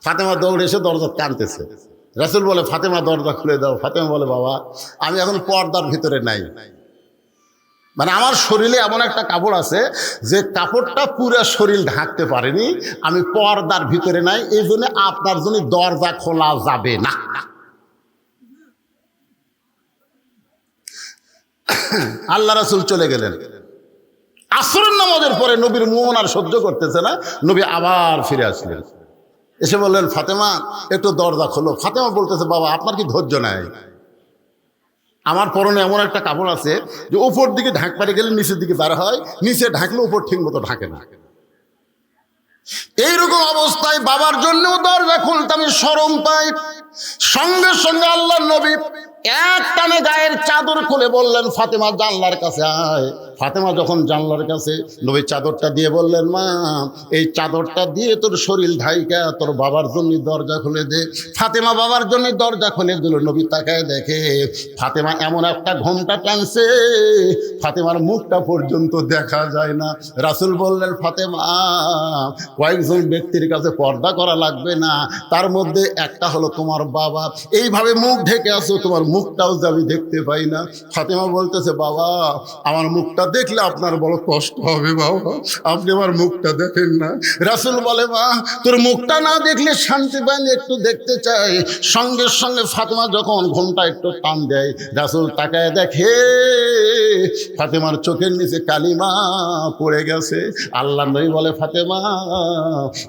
ফাতেমা দৌড়ে এসে দরজা টানতেছে। রাসূল বলে, ফাতেমা দরজা খুলে দাও। ফাতেমা বলে, বাবা আমি এখন পর্দার ভিতরে নাই, মানে আমার শরীরে এমন একটা কাপড় আছে যে কাপড়টা পুরো শরীর ঢাকতে পারেনি, আমি পর্দার ভিতরে নাই, এই জন্য আপনার জন্য দরজা খোলা যাবে না। আল্লাহ রাসূল চলে গেলেন। আসরের নামাজের পরে নবীর মন আর সহ্য করতেছে না, নবী আবার ফিরে আসলেন। এসে বললেন, ফাতেমা একটু দরজা খোলো। ফাতেমা বলতেছে, বাবা আপনার কি ধৈর্য নাই? আমার পরনে এমন একটা কাপড় আছে যে উপর দিকে ঢাক পারে গেলে নিচের দিকে বার হয়, নিচে ঢাকলে উপর ঠিক মতো ঢাকে না। এইরকম অবস্থায় বাবার জন্যও দরজা খুলতে আমি শরম পাই। সঙ্গে সঙ্গে আল্লাহর নবী এক টানে গায়ের চাদর খুলে বললেন, ফাতেমা জানলার কাছে আয়। ফাতেমা যখন জানলার কাছে, নবী চাদরটা দিয়ে বললেন, মা এই চাদরটা দিয়ে তোর শরীর ঢাইকা তোর বাবার জন্য দরজা খুলে দে। ফাতেমা বাবার জন্য দরজা খুলে দিল। নবী তাকায় দেখে ফাতেমা এমন একটা ঘোমটা টানছে, ফাতেমার মুখটা পর্যন্ত দেখা যায় না। রাসূল বললেন, ফাতেমা কয়েকজন ব্যক্তির কাছে পর্দা করা লাগবে না, তার মধ্যে একটা হলো তোমার বাবা। এইভাবে মুখ ঢেকে আছো, তোমার মুখটাও যে আমি দেখতে পাই না। ফাতেমা বলতেছে, বাবা আমার মুখটা দেখলে আপনার বড় কষ্ট হবে, বাবা আপনি আমার মুখটা দেখেন না। রাসূল বলে, মা তোর মুখটা না দেখলে শান্তি পাইনি, একটু দেখতে চাই। সঙ্গে সঙ্গে ফাতেমা যখন ঘোমটা একটু টান দেয়, রাসূল তাকায় দেখে ফাতেমার চোখের নিচে কালিমা পড়ে গেছে। আল্লাহ নবী বলে, ফাতেমা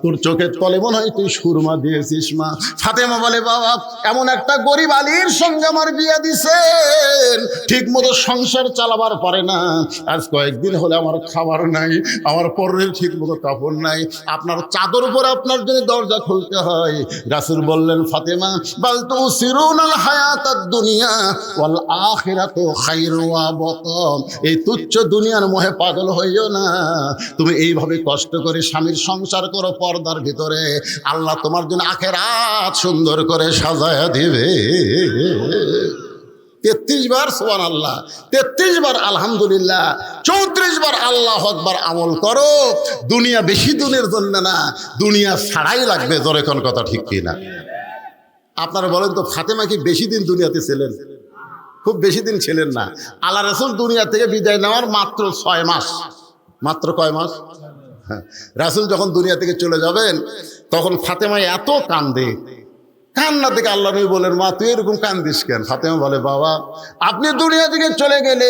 তোর চোখের তলে মনে হয় তুই সুরমা দিয়েছিস মা। ফাতেমা বলে, বাবা এমন একটা গরিব আলীর সঙ্গে আমার বিয়ে দিছেন, ঠিক মতো সংসার চালাবার পারে না, আজ কয়েকদিন হলে আমার খাবার নাই, আমার পরনের ঠিক মতো কাপড় নাই, আপনার চাদর উপরে আপনার জন্য দরজা খুলতে হয়। রাসূল বললেন, ফাতেমা বাল তুসিরুনাল হায়াতাদ দুনিয়া ওয়াল আখিরাতু খায়রু ওয়া আবকা। এই তুচ্ছ দুনিয়ার মোহে পাগল হইও না, তুমি এইভাবে কষ্ট করে স্বামীর সংসার করো পর্দার ভিতরে, আল্লাহ তোমার জন্য আখিরাত সুন্দর করে সাজায়া দিবে। 33 বার সুবহানাল্লাহ, 33 বার আলহামদুলিল্লাহ, 34 বার আল্লাহু আকবার আমল করো। দুনিয়া বেশি দিনের জন্য না, দুনিয়া ছাড়াই লাগবে। জোরে কোন কথা ঠিক কি না? আপনারা বলেন তো, ফাতেমা কি বেশি দিন দুনিয়াতে ছিলেন? খুব বেশি দিন ছিলেন না। আল্লাহ রাসূল দুনিয়া থেকে বিদায় নেওয়ার মাত্র 6 মাস। মাত্র কয় মাস? হ্যাঁ, রাসূল যখন দুনিয়া থেকে চলে যাবেন তখন ফাতেমা এত কান্দে, কান্না থেকে আল্লাহ নবী বলেন, মা তুই এরকম কান্দিস কেন? ফাতেমা বলে, বাবা আপনি দুনিয়া থেকে চলে গেলে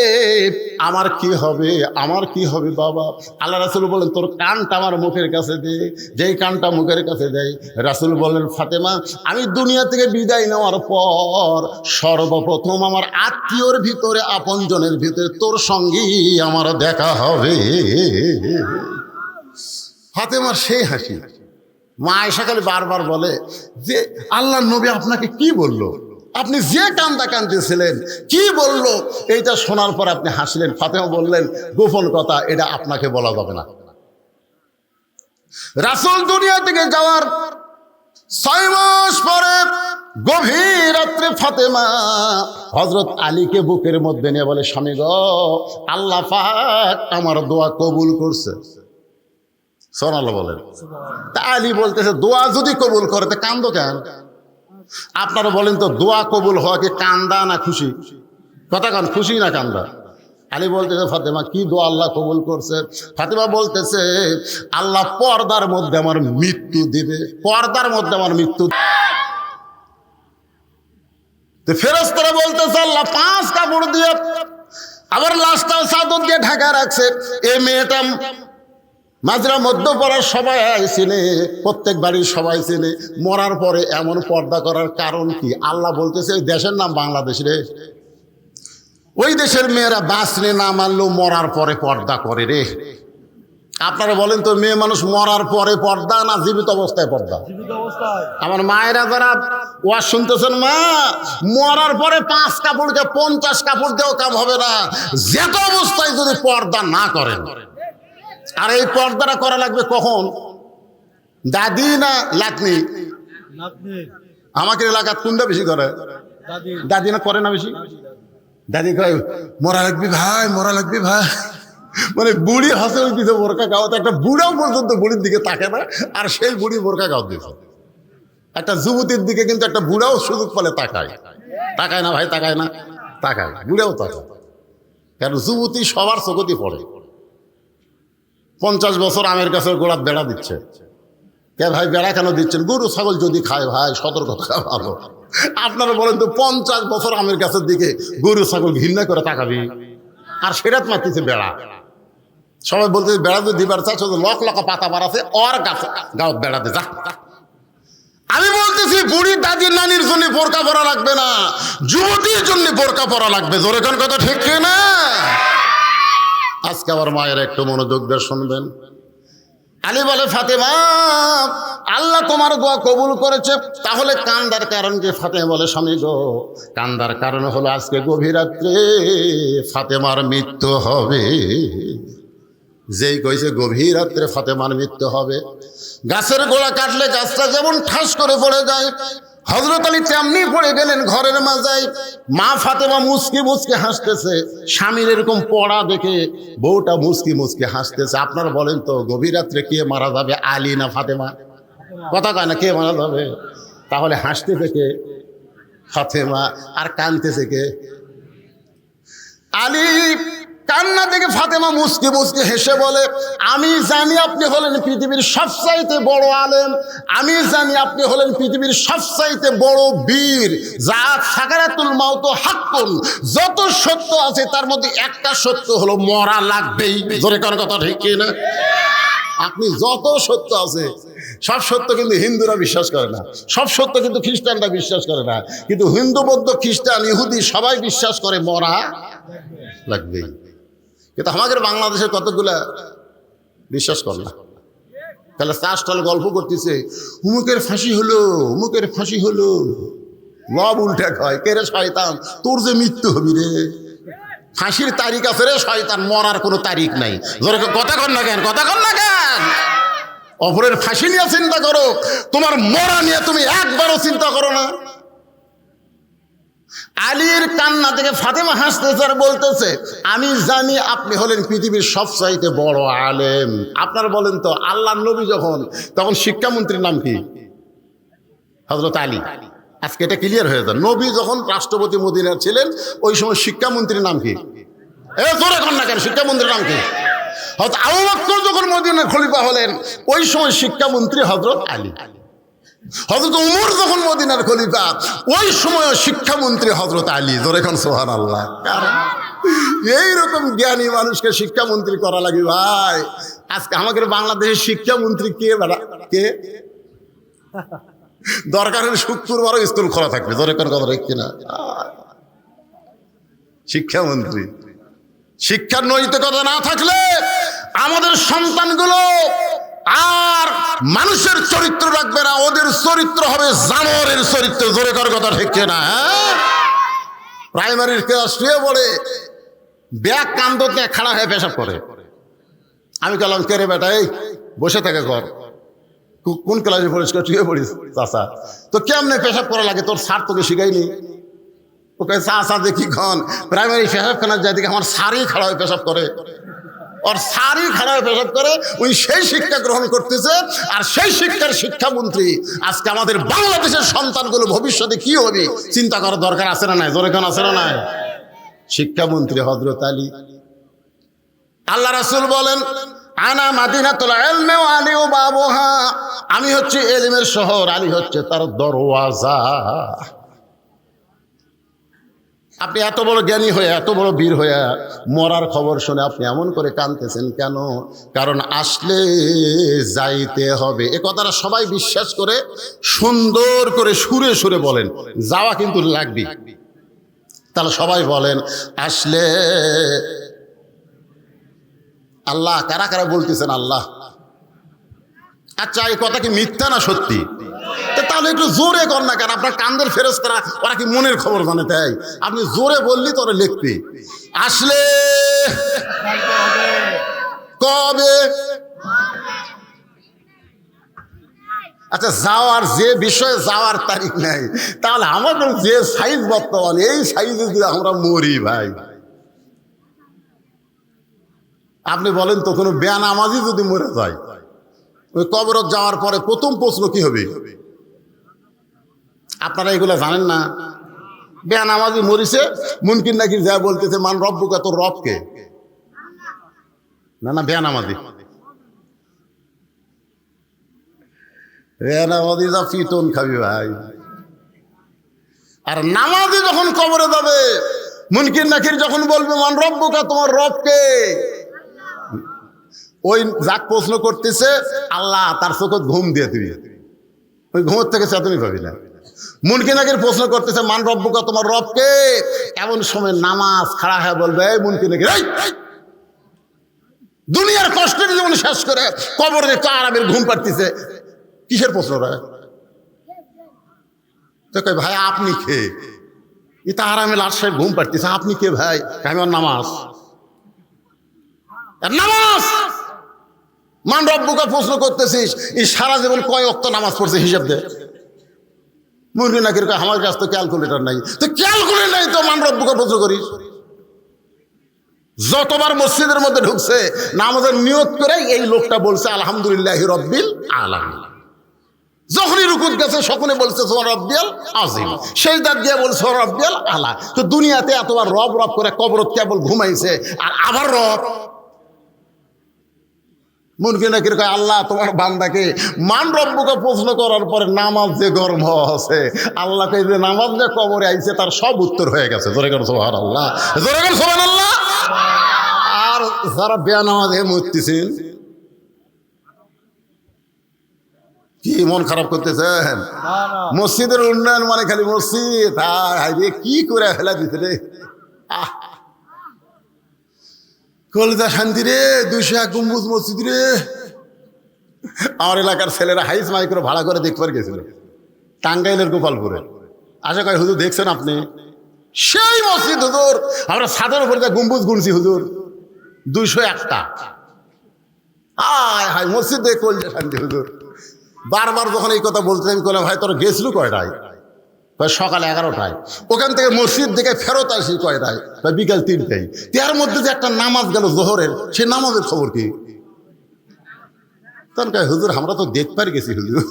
আমার কি হবে, আমার কি হবে বাবা? আল্লাহ রাসূল বলেন, তোর কানটা আমার মুখের কাছে দে। যেই কানটা মুখের কাছে দেয়, রাসূল বলেন, ফাতেমা আমি দুনিয়া থেকে বিদায় নেওয়ার পর সর্বপ্রথম আমার আত্মীয়র ভিতরে, আপনজনের ভিতরে তোর সঙ্গেই আমার দেখা হবে। ফাতেমার সেই হাসি। মা আয়েশা খালি বারবার বলে যে, আল্লাহ নবী আপনাকে কি বললো? আপনি যে কান্দা কান্দিছিলেন কি বললো? এইটা শোনার পর আপনি হাসলেন। ফাতেমা বললেন, গোপন কথা, এটা আপনাকে বলা যাবে না। রাসূল দুনিয়া থেকে যাওয়ার 6 মাস পরে গভীর রাত্রে ফাতেমা হযরত আলীকে বুকের মধ্যে নিয়ে বলে, স্বামী গো, আল্লাহ পাক আমার দোয়া কবুল করছে। সুবহানাল্লাহ বলেন। তা আলী বলতেছে, দোয়া যদি কবুল করে তো কান্দো কেন? আপনারা বলেন তো, দোয়া কবুল হওয়া কি কান্দা না খুশি? কথা কান, খুশি না কান্দা? আলী বলতেছে ফাতেমা কি দোয়া আল্লাহ কবুল করছে? ফাতেমা বলতেছে আল্লাহ পর্দার মধ্যে আমার মৃত্যু দিবে, পর্দার মধ্যে আমার মৃত্যু। তো ফেরেশতারা বলতেছে আল্লাহ 5 কাপড় দিয়ে আবার লাশটাও চাদর দিয়ে ঢাকা রাখছে। এই মেয়েটা মাজরা মধ্যপাড়ার সবাই চিনে, প্রত্যেক বাড়ির সবাই চিনে। মরার পরে এমন পর্দা করার কারণ কি? আল্লাহ বলতেছে ওই দেশের নাম বাংলাদেশ রে, ওই দেশের মেয়েরা বাঁচলে না মানলেও মরার পরে পর্দা করে রে। আপনারা বলেন তো, মেয়ে মানুষ মরার পরে পর্দা না জীবিত অবস্থায় পর্দা? আমার মায়েরা যারা ওয়াজ শুনতেছেন, মা মরার পরে 5 কাপড় দিয়ে 50 কাপড় দিয়েও কাম হবে না, যেত অবস্থায় যদি পর্দা না করেন। আর এই পর্দাটা করা লাগবে কখন? দাদি না লাতনি? আমাকে এলাকাত কোনটা বেশি করে? দাদি না করে না বেশি? দাদি কয় মরা লাগবি ভাই, মরা লাগবি ভাই। মানে বুড়ি হাসে দিতে বোরকা গাও, একটা বুড়াও পর্যন্ত বুড়ির দিকে তাকে না, আর সেই বুড়ি বোরকা গাও দিয়েছে। একটা যুবতীর দিকে কিন্তু একটা বুড়াও সুযোগ পেলে তাকায়, তাকায় না ভাই? তাকায় না? তাকায়, বুড়াও তাকায়। কারণ যুবতী সবার চোখতি পড়ে। 50 বছর আমের গাছের গোড়াত বেড়া দিচ্ছে। কে ভাই বেড়া কেন দিচ্ছেন? গরু ছাগল যদি খায় ভাই, সতর্ক থাকা ভালো। আপনারা বলেন তো 50 বছর আমের গাছের দিকে গরু ছাগল ঘৃণা করে তাকাবি, আর সেটাত মারতেছে বেড়া। সবাই বলতে বেড়া যদি দিবার চাচ্ছ, লক লকা পাতা বাড়াছে ওর গাছে গাও বেড়াতে যা। আমি বলতেছি বুড়ি দাদির নানির জন্য বোরকা পরা লাগবে না, যুবতীর জন্য বোরকা পরা লাগবে। জোরে কোন কথা ঠিক না? আজকে আমার মায়ের একটু মনোযোগ দিয়ে শুনবেন। আলী বলে ফাতেমা আল্লাহ তোমার দোয়া কবুল করেছে, তাহলে কান্দার কারণ কি? ফাতেমা বলে স্বামী গো, কান্দার কারণ হলো আজকে গভীর রাত্রে ফাতেমার মৃত্যু হবে। যেই কইছে গভীর রাত্রে ফাতেমার মৃত্যু হবে, গাছের গোড়া কাটলে গাছটা যেমন ঠাস করে পড়ে যায়, হযরত আলী তেমনি পড়ে গেলেন ঘরের মাজায়। মা ফাতেমা মুচকি মুচকি হাসতেছে, স্বামীর এরকম পড়া দেখে বউটা মুচকি মুচকি হাসতেছে। আপনারা বলেন তো গভীর রাত্রে কে মারা যাবে, আলী না ফাতেমা? কথা কয় না, কে মারা যাবে? তাহলে হাসতেছে কে? ফাতেমা। আর কাঁদতেছে কে? আলী। কান্না দেখে ফাতেমা মুচকি মুচকি হেসে বলে আমি জানি আপনি হলেন পৃথিবীর সবচাইতে বড় আলেম, আমি জানি আপনি হলেন পৃথিবীর সবচাইতে বড় বীর। যা সাকারাতুল মাউত হাক্কুন, যত সত্য আছে তার মধ্যে একটা সত্য হলো মরা লাগবেই। জোরে কোন কথা ঠিক কি না? আপনি যত সত্য আছে সব সত্য কিন্তু হিন্দুরা বিশ্বাস করে না, সব সত্য কিন্তু খ্রিস্টানরা বিশ্বাস করে না, কিন্তু হিন্দু বৌদ্ধ খ্রিস্টান ইহুদি সবাই বিশ্বাস করে মরা লাগবেই। কিন্তু আমাদের বাংলাদেশের কতগুলা বিশ্বাস করে না। তাহলে চাষটাল গল্প করতেছে উমুকের ফাঁসি হলো, উমুকের ফাঁসি হলো, লব উল্টে খায়। কে রে শয়তান, তোর যে মৃত্যু হবি রে, ফাঁসির তারিখ আছে রে শয়তান, মরার কোনো তারিখ নাই। কথা কর না কেন, কথা কর না কেন? অপরের ফাঁসি নিয়ে চিন্তা করো, তোমার মরা নিয়ে তুমি একবারও চিন্তা করো না। আলীর কান্না থেকে ফাতেমা হাসতেছে আর বলতেছে আমি জানি আপনি হলেন পৃথিবীর সবচাইতে বড় আলেম। আপনারা বলেন তো আল্লাহর নবী যখন, তখন শিক্ষামন্ত্রীর নাম কি? হযরত আলী। আজকে এটা ক্লিয়ার হয়ে যায়। নবী যখন রাষ্ট্রপতি মদিনার ছিলেন, ওই সময় শিক্ষামন্ত্রীর নাম কি? জোরে কর না কেন, শিক্ষামন্ত্রীর নাম কি? হযরত আবু বকর যখন মদিনার খলিফা হলেন, ওই সময় শিক্ষামন্ত্রী হযরত আলী। হযরত উমর যখন মদিনার খলিফা, ওই সময় শিক্ষামন্ত্রী হযরত আলী। জোরে কোন সুবহানাল্লাহ। এইরকম জ্ঞানী মানুষকে শিক্ষামন্ত্রী করা লাগে ভাই। আজকে আমাদের বাংলাদেশের শিক্ষামন্ত্রী কে? কে? দরকার হলে শুক্রবারও স্কুল খোলা থাকবে। জোরে কোন কথা ঠিক না? শিক্ষামন্ত্রী। শিক্ষার নৈতিকতা না থাকলে আমাদের সন্তানগুলো আর মানুষের চরিত্র রাখবে না, ওদের চরিত্র হবে জানোয়ারের চরিত্র। জোরে কর কথা ঠিক না? প্রাইমারির ক্লাস শুয়ে পড়ে ব্যাগ কান্দতে খাড়া হয়ে পেশাব করে। আমি বললাম কে রে বেটা, এই বসে থাকে কর। কোন ক্লাসে পড়িস? শুয়ে পড়িস চাচা। তো কেমনে পেশাব করা লাগে, তোর স্যার তোকে শিখাইনি? ওকে চাচা দেখি খন প্রাইমারি পেশাব খানার যায় দেখি আমার স্যারই খাড়া হয়ে পেশাব করে, ওর সারি খারাপ পেশাব করে। উনি সেই শিক্ষা গ্রহণ করতেছে, আর সেই শিক্ষার শিক্ষামন্ত্রী। আজকে আমাদের বাংলাদেশের সন্তানগুলো ভবিষ্যতে কি হবে চিন্তা করার দরকার আছে না নাই? জোরে কোন আছে না নাই? শিক্ষামন্ত্রী হযরত আলী। আল্লাহ রাসূল বলেন, আনা মাদিনাতুল ইলমি ওয়া আলী বাবুহা, আমি হচ্ছে ইলমের শহর, আলী হচ্ছে তার দরওয়াজা। আপনি এত বড় জ্ঞানী হয়ে, এত বড় বীর হয়ে মরার খবর শুনে আপনি এমন করে কাঁদতেছেন কেন? কারণ আসলে যাইতে হবে। এ কথাটা সবাই বিশ্বাস করে সুন্দর করে সুরে সুরে বলেন, যাওয়া কিন্তু লাগবে। তাহলে সবাই বলেন আসলে। আল্লাহ, কারা কারা বলতেছেন আল্লাহ? আচ্ছা, এই কথা কি মিথ্যা না সত্যি? তাহলে একটু জোরে কর না কেন? আপনার কান্দের ফেরেশতারা ওরা কি মনের খবর জানে? তাই আপনি জোরে বললি তো ওরা লিখবে। আসলে কবে? আচ্ছা, যাওয়ার যে বিষয়ে যাওয়ার তারিখ নাই, তাহলে আমাদের যে সাইজ বর্তমানে, এই সাইজে যদি আমরা মরি ভাই, আপনি বলেন তো কোনো বেনামাজি যদি মরে যায়, ওই কবরত যাওয়ার পরে প্রথম প্রশ্ন কি হবে? আপনারা এগুলো জানেন না? বেনামাজি মরিছে, মুনকির নাকির যা বলতেছে মান রব্বুকা, তোর রবকে? না না, বেনামাজি। বেনামাজি যা পিতন খাবি ভাই। আর নামাজি যখন কবরে যাবে, মুনকির নাকির যখন বলবে মান রব্বুকা, তোমার রবকে, ওই যাক প্রশ্ন করতেছে আল্লাহ, তার চোখে ঘুম দিয়ে দিবি, ওই ঘুমের থেকে চেতনি পাবি না। মুনকির নাকির প্রশ্ন করতেছে মান রব্বুকা, তোমার রবকে, এমন সময় নামাজ খাড়া হয়ে বলবে এই মুনকির নাকির, দুনিয়ার কষ্টের জীবন শেষ করে কবরে একটু আরামের ঘুম পাড়তেছে, কিসের প্রশ্নটা? তো কই ভাই আপনি কে? এটা আরামে লাশ সাহেব ঘুম পাড়তেছে, আপনি কে ভাই? আমি নামাজ। নামাজ মান রব্বুকা প্রশ্ন করতেছিস, এই সারা জীবন কয় ওয়াক্ত নামাজ পড়ছে হিসাব দে। মুরগি নাকির আমার কাছে তো ক্যালকুলেটর নাই, তো ক্যালকুলেটর নাই তো মান রব্বুকা প্রশ্ন করিস? যতবার মসজিদের মধ্যে ঢুকছে নামাজের নিয়ত করে এই লোকটা বলছে আলহামদুলিল্লাহি রাব্বিল আলামিন। যখনই রুকুত গেছে সকলে বলছে সুবহান রাব্বিয়াল আযীম, সেজদা দিয়ে বলছে সুবহান রাব্বিয়াল আলা। তো দুনিয়াতে এতবার রব রব করে কবরত কেবল ঘুমাইছে, আর আবার রব। মুনকির নাকির কয় আল্লাহ, তোমার বান্দাকে মান রব্বুকে প্রশ্ন করার পরে নামাজ যে গর্ব আছে, আল্লাহ কই যে নামাজ যে কবরে আইছে তার সব উত্তর হয়ে গেছে। জোরে করে সুবহানাল্লাহ, জোরে করে সুবহানাল্লাহ। আর যারা বেনামাজে মরতেছেন, কি মন খারাপ করতেছেন? মসজিদের উন্নয়ন মানে খালি মসজিদ, কি করে ফেলা দিতে রে, কলজা শান্তি রে, 201 গম্বুজ মসজিদ রে। আমার এলাকার ছেলেরা হাইস মাইক্রো ভাড়া করে দেখবার গেছিল টাঙ্গাইলের গোপালপুরে। আশা করি হুজুর দেখছেন আপনি? সেই মসজিদ হুজুর, আমরা ছাদের উপরে যা গম্বুজ গুনছি হুজুর, 201টা। হায় হায়, মসজিদ দেখে কলজা শান্তি হুজুর। বারবার যখন এই কথা বলতে আমি বললাম ভাই তোরা গেছিল কয়টায়? সকালে 11টায়। ওখান থেকে মসজিদ দেখে ফেরত আসি কয়টায়? বিকাল 3টায়। তার মধ্যে যে একটা নামাজ গেল জোহরের, সে নামাজের খবর কি? তখন কয় হুজুর আমরা তো দেখবার গেছি হুজুর।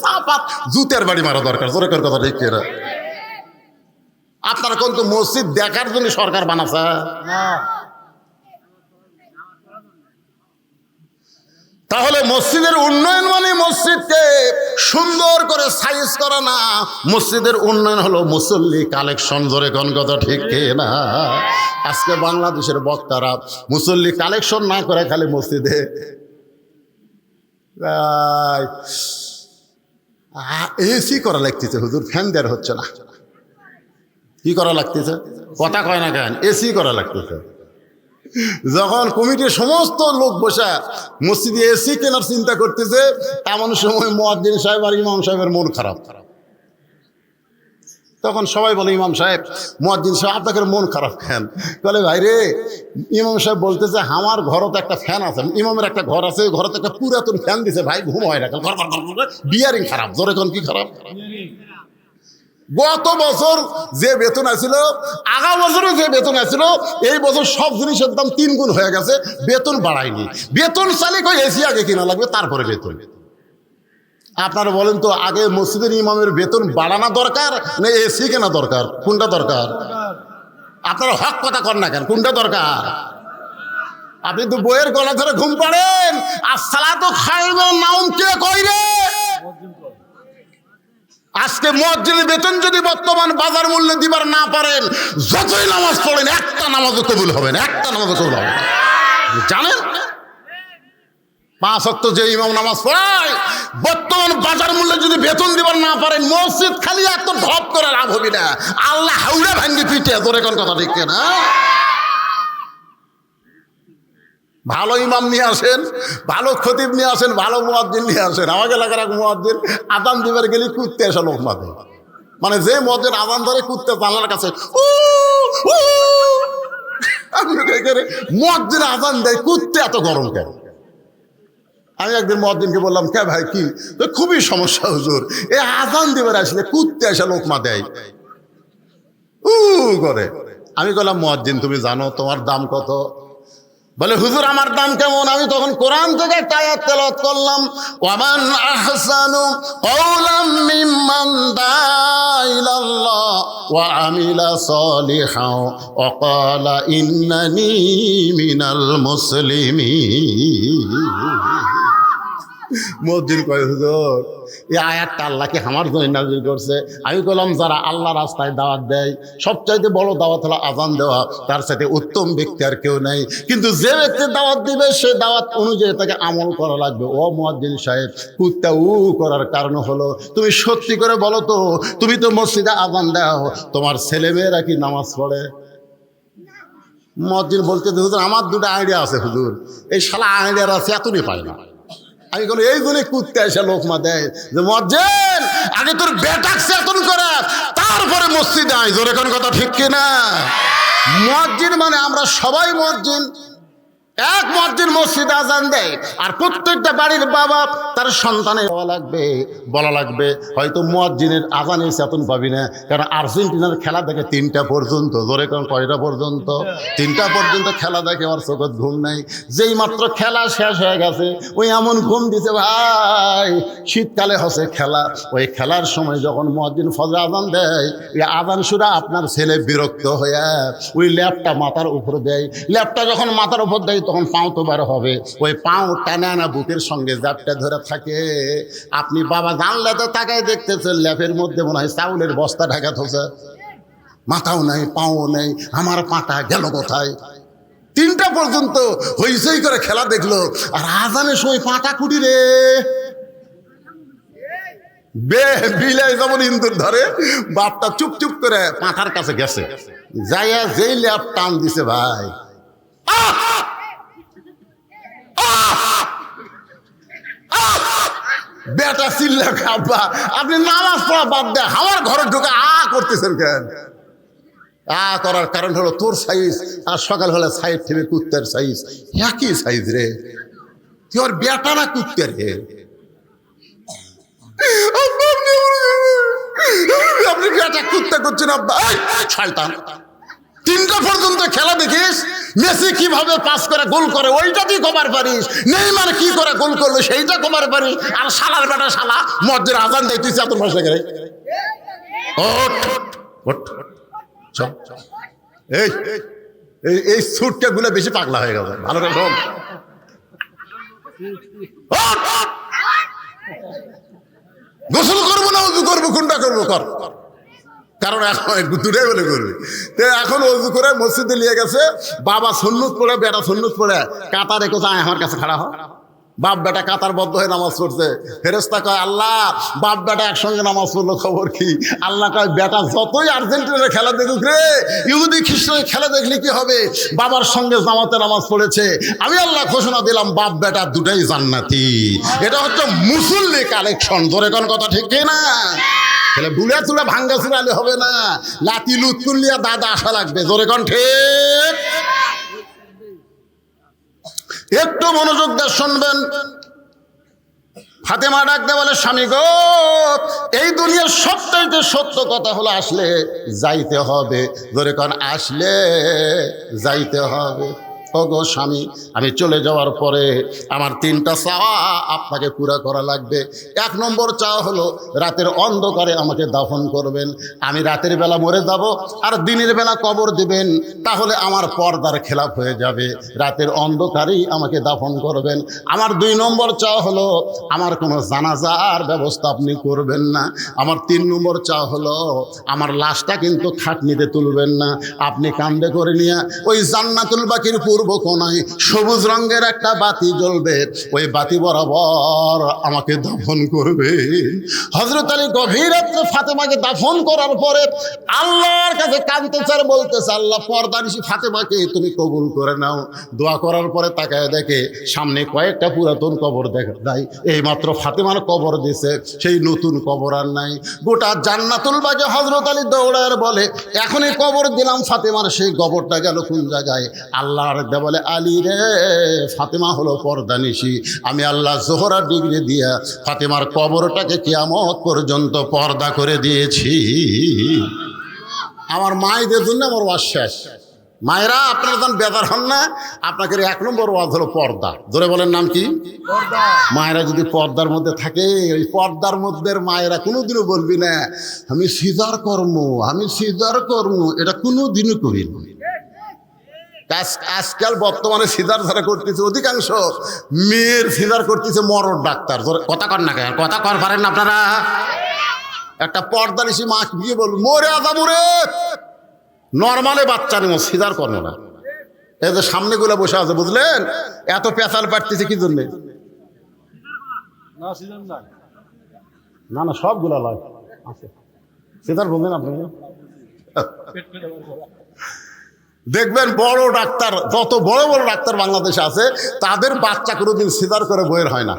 সাপাত জুতের বাড়ি মারা দরকার, জোরে কর কথা ঠিক না? আপনারা কোন তো মসজিদ দেখার জন্য সরকার বানাচ্ছে? তাহলে মসজিদের উন্নয়ন মানে মসজিদকে সুন্দর করে সাইজ করা না, মসজিদের উন্নয়ন হলো মুসল্লি কালেকশন। জোরে কোন কথা ঠিক না? আজকে বাংলাদেশের বক্তারা মুসল্লি কালেকশন না করে খালি মসজিদে এসি করা লাগতেছে হুজুর, ফ্যান দেওয়ার হচ্ছে না। কি করা লাগতেছে? কথা কয় না কেন? এসি করা লাগতেছে। যখন কমিটির সমস্ত লোক বসে মসজিদে এসি কেনার চিন্তা করতেছে, এমন সময় মুয়াজ্জিন সাহেব আর ইমাম সাহেবের মন খারাপ। তখন সবাই বলে ইমাম সাহেব, মুয়াজ্জিন সাহেব আপনাদের মন খারাপ কেন? বলে ভাই রে, ইমাম সাহেব বলতেছে আমার ঘরও তো একটা ফ্যান আছে, ইমামের একটা ঘর আছে, ঘরে তো একটা পুরাতন ফ্যান দিছে ভাই, ঘুম হয় না, বিয়ারিং খারাপ। জোরে কোন কি খারাপ? গত বছর যে বেতন আছিল, আগা বছরও যে বেতন আছিল, এই বছর সব জিনিসের দাম 3 গুণ হয়ে গেছে, বেতন বাড়ায়নি। বেতন চালে কই এসি আগে কিনা লাগবে, তারপরে বেতন। আপনারা বলেন তো, আগে মসজিদের ইমামের বেতন বাড়ানো দরকার না এসি কেনা দরকার? কোনটা দরকার? আপনারা হক কথা কর না কেন? কোনটা দরকার? আপনি তো বইয়ের গলা ধরে ঘুম পাড়েন। আসসালাতু খায়রুম মিনান নাওম কে কই রে? আজকে মুয়াজ্জিনের বেতন যদি বর্তমান বাজার মূল্যে দিবার না পারেন, যতই নামাজ পড়েন একটা নামাজও কবুল হবে না, একটা নামাজও কবুল হবে না। জানেন 5 ওয়াক্ত যে ইমাম নামাজ পড়ায়, বর্তমান বাজার মূল্যে যদি বেতন দিবার না পারেন, মসজিদ খালি এত ঢপ করে লাভ হবে না। আল্লাহ হাউড়া ভাঙ্গি পিটে তোর কোন কথা ঠিক না? ভালো ইমাম নিয়ে আসেন, ভালো খতিব নিয়ে আসেন, ভালো মুয়াজ্জিন নিয়ে আসেন। আমাকে এলাকার এক মুয়াজ্জিন আযান দিবার গেলে কুত্তে আসে লোক মাঝে, মানে যে মুয়াজ্জিন আযান ধরে কুত্তে জানলার কাছে মুয়াজ্জিন আযান দেয়, কুত্তে এত গরম কেন? আমি একদিন মুয়াজ্জিনকে বললাম, কে ভাই কি? খুবই সমস্যা হুজুর, এই আযান দিবার আসলে কুত্তে আসে লোকমা দেয় করে। আমি বললাম, মুয়াজ্জিন তুমি জানো তোমার দাম কত? বলে, হুজুর আমার দাম কেমন? আমি তখন কোরআন থেকে একটা আয়াত তেলাওয়াত করলাম, ওয়ামান আহসানু কওলাম মিম্মান দাআ ইলাল্লাহ ওয়া আমিলা সলিহান ওয়া ক্বালা ইন্নানি মিনাল মুসলিমিন। মুয়াজ্জিন কয়, হুজুর এই আয়াতটা আল্লাহ কি আমার জন্য নাযিল করছে? আমি বললাম, যারা আল্লাহ রাস্তায় দাওয়াত দেয় সবচাইতে বড় দাওয়াত হলো আযান দেওয়া, তার সাথে উত্তম ব্যক্তি আর কেউ নাই। কিন্তু যে ব্যক্তি দাওয়াত দিবে সে দাওয়াত অনুযায়ী তাকে আমল করা লাগবে। ও মুয়াজ্জিন সাহেব, কুত্তা করার কারণ হলো, তুমি সত্যি করে বলো তো, তুমি তো মসজিদে আযান দাও, তোমার ছেলেমেয়েরা কি নামাজ পড়ে? মুয়াজ্জিন বলতে, হুজুর আমার দুটো আইডিয়া আছে হুজুর, এই শালা আইডিয়ার আছে এতই পাই না। আমি বলি, এই জন্য কুত্তে এসে লোকমা দেয় যে মুয়াজ্জিন আগে তোর বেটাক চেতন করে তারপরে মসজিদে আয়। জোরে কোন কথা ঠিক কিনা? মুয়াজ্জিন মানে আমরা সবাই মুয়াজ্জিন। এক মুয়াজ্জিন মসজিদে আযান দেয়, আর প্রত্যেকটা বাড়ির বাবা তার সন্তানের বলা লাগবে। হয়তো মুয়াজ্জিনের আযানের চেতন পাবি না, কারণ আর্জেন্টিনার খেলা দেখে 3টা পর্যন্ত। জোরে কোন কয়টা পর্যন্ত? 3টা পর্যন্ত খেলা দেখে, আমার চোখত ঘুম নাই। যেই মাত্র খেলা শেষ হয়ে গেছে, ওই এমন ঘুম দিছে ভাই, শীতকালে হচ্ছে খেলা। ওই খেলার সময় যখন মুয়াজ্জিন ফজর আযান দেয়, এই আযান শুনে আপনার ছেলে বিরক্ত হয়ে ওই ল্যাপটা মাথার উপর দেয়। ল্যাপটা যখন মাথার উপর দেয় তখন পাও তো বার হবে, ওই পাও টানা না বুকের সঙ্গে জাপটা ধরে থাকে। আপনি বাবা জানলাতে তাকায় দেখতেছেন, ল্যাপের মধ্যে মনে হয় চাউলের বস্তা ঢাকা থোছে, মাথাও নাই পাও নেই। আমার পাটা গেল কোথায়? 3টা পর্যন্ত হইচই করে খেলা দেখলো, আর আজানের সময় পাটা কুটি রে বিলাই যেমন ইন্দুর ধরে, বাপটা চুপ চুপ করে পাঠার কাছে গেছে, যাইয়া যেই ল্যাপ টান দিছে ভাই, বেটা চিল্লা, খাব্বা আপনি নামাজ পড়া বাদ দেয় আমার ঘরে ঢুকে করতেছেন কেন? করার কারণ হলো তোর সাইজ আর সকাল হলে সাইজ থেকে কুত্তের সাইজ একই সাইজ রে, তোর বেটা না কুত্তের রে। আপনি বেটা কুত্তা করছেন আব্বা, শয়তান। 3টা পর্যন্ত খেলা দেখিস, মেসি কিভাবে পাস করে গোল করে ওইটা তুই কবার পারিস, নেইমার কি করে গোল করলো সেইটা কবার পারিস, আর শালার বেটা শালা মসজিদের আযান দেয় তুই চাতুর মাস লাগে। এই এই সুটটা গুলো বেশি পাগলা হয়ে গেছে, ভালো করে শোন। গোসল করবো না উজু করবো, কোনটা করবো কর, কারণ এখন দুটাই বলে করবে। তো এখন অজু করে মসজিদে নিয়ে গেছে, বাবা সুন্নত পড়ে বেটা সুন্নত পড়ে কাতার রেখে যায় আমার কাছে খাড়া হয়। বাপ বেটা কাতার বদ্ধ হয়ে নামাজ পড়ছে, ফেরেশতা কয় আল্লাহ বাপ বেটা একসঙ্গে নামাজ পড়লো খবর কি? আল্লাহ কয় বেটা যতই আর্জেন্টিনার খেলা দেখুক রে, ইহুদি খ্রিস্টানের খেলা দেখলে কি হবে, বাবার সঙ্গে জামাতে নামাজ পড়েছে, আমি আল্লাহ ঘোষণা দিলাম বাপ বেটা দুটাই জান্নাতি। এটা হচ্ছে মুসল্লি কালেকশন। ধরে কোন কথা ঠিক না? তাহলে বুড়া চুলা ভাঙ্গা চুলালে হবে না, লাতি লুত তুলিয়া দাদা আসা লাগবে। জোরে কোন ঠিক? একটু মনোযোগ দিয়ে শুনবেন। ফাতেমা ডাকতে বলে, স্বামী গো, এই দুনিয়ার সবচাইতে সত্য কথা হলো আসলে যাইতে হবে। ধরে কোন আসলে যাইতে হবে। ও ওগো স্বামী, আমি চলে যাওয়ার পরে আমার 3টা চাওয়া আপনাকে পুরা করা লাগবে। 1 নম্বর চাওয়া হলো রাতের অন্ধকারে আমাকে দাফন করবেন। আমি রাতের বেলা মরে যাব আর দিনের বেলা কবর দিবেন, তাহলে আমার পর্দার খেলাপ হয়ে যাবে। রাতের অন্ধকারেই আমাকে দাফন করবেন। আমার 2 নম্বর চাওয়া হলো আমার কোনো জানাজার ব্যবস্থা আপনি করবেন না। আমার 3 নম্বর চাওয়া হলো আমার লাশটা কিন্তু খাটনিতে তুলবেন না, আপনি কান্দে করে নিয়ে ওই জান্নাতুল বাকির পূর্ব কোণায় সবুজ রঙের একটা বাতি জ্বলবে, ওই বাতি বরাবর আমাকে দাফন করবে। হযরত আলী গভীর রাত্রে ফাতেমাকে দাফন করার পরে আল্লাহর কাছে কাঁদতেছে আর বলতেছে, আল্লাহ পর্দানিশী ফাতেমাকে তুমি কবুল করে নাও। দোয়া করার পরে তাকায় দেখে সামনে কয়েকটা পুরাতন কবর দেখা যায়। এই মাত্র ফাতেমার কবর দিছে, সেই নতুন কবর আর নাই। গোটা জান্নাতুল বাকি হযরত আলী দৌড়ায় বলে, এখনই কবর দিলাম ফাতেমার, সেই কবরটা গেল কোন জায়গায়? আল্লাহর বলে, আলী রে, ফাতেমা হলো পর্দানিশী, আমি আল্লাহ জোহরা ডিগ্রি দিয়া ফাতেমার কবরটাকে কিয়ামত পর্যন্ত পর্দা করে দিয়েছি। আমার মায়েদের জন্য আমার ওয়াজ শেষ। মায়েরা, আপনারা যখন বেদার হন না, আপনাকে 1 নম্বর ওয়াজ হলো পর্দা। জোরে বলেন, নাম কি? মায়েরা যদি পর্দার মধ্যে থাকে, ওই পর্দার মধ্যে মায়েরা কোনোদিনও বলবি না আমি সিজার কর্ম, আমি সিজার কর্ম, এটা কোনোদিনও করি না। আজকাল বর্তমানে সিজার যারা করতেছে অধিকাংশ মেয়ের সিজার করতেছে মরদ ডাক্তার। কথা কর না, কেন কথা কর পারেন না আপনারা? একটা পর্দানিশী মা গিয়ে বল, মরে আদামু রে, নর্মালে বাচ্চা নেব, সিজার করবো না। এই যে সামনে গুলা বসে আছে, বুঝলেন? এত পেঁচাল পাঠতেছে কি জন্যে? না না, সবগুলা লয় আছে সিজার, বুঝলেন আপনি? দেখবেন বড় ডাক্তার, যত বড় বড় ডাক্তার বাংলাদেশে আছে, তাদের বাচ্চা কোনোদিন সিজার করে বইয়ের হয় না।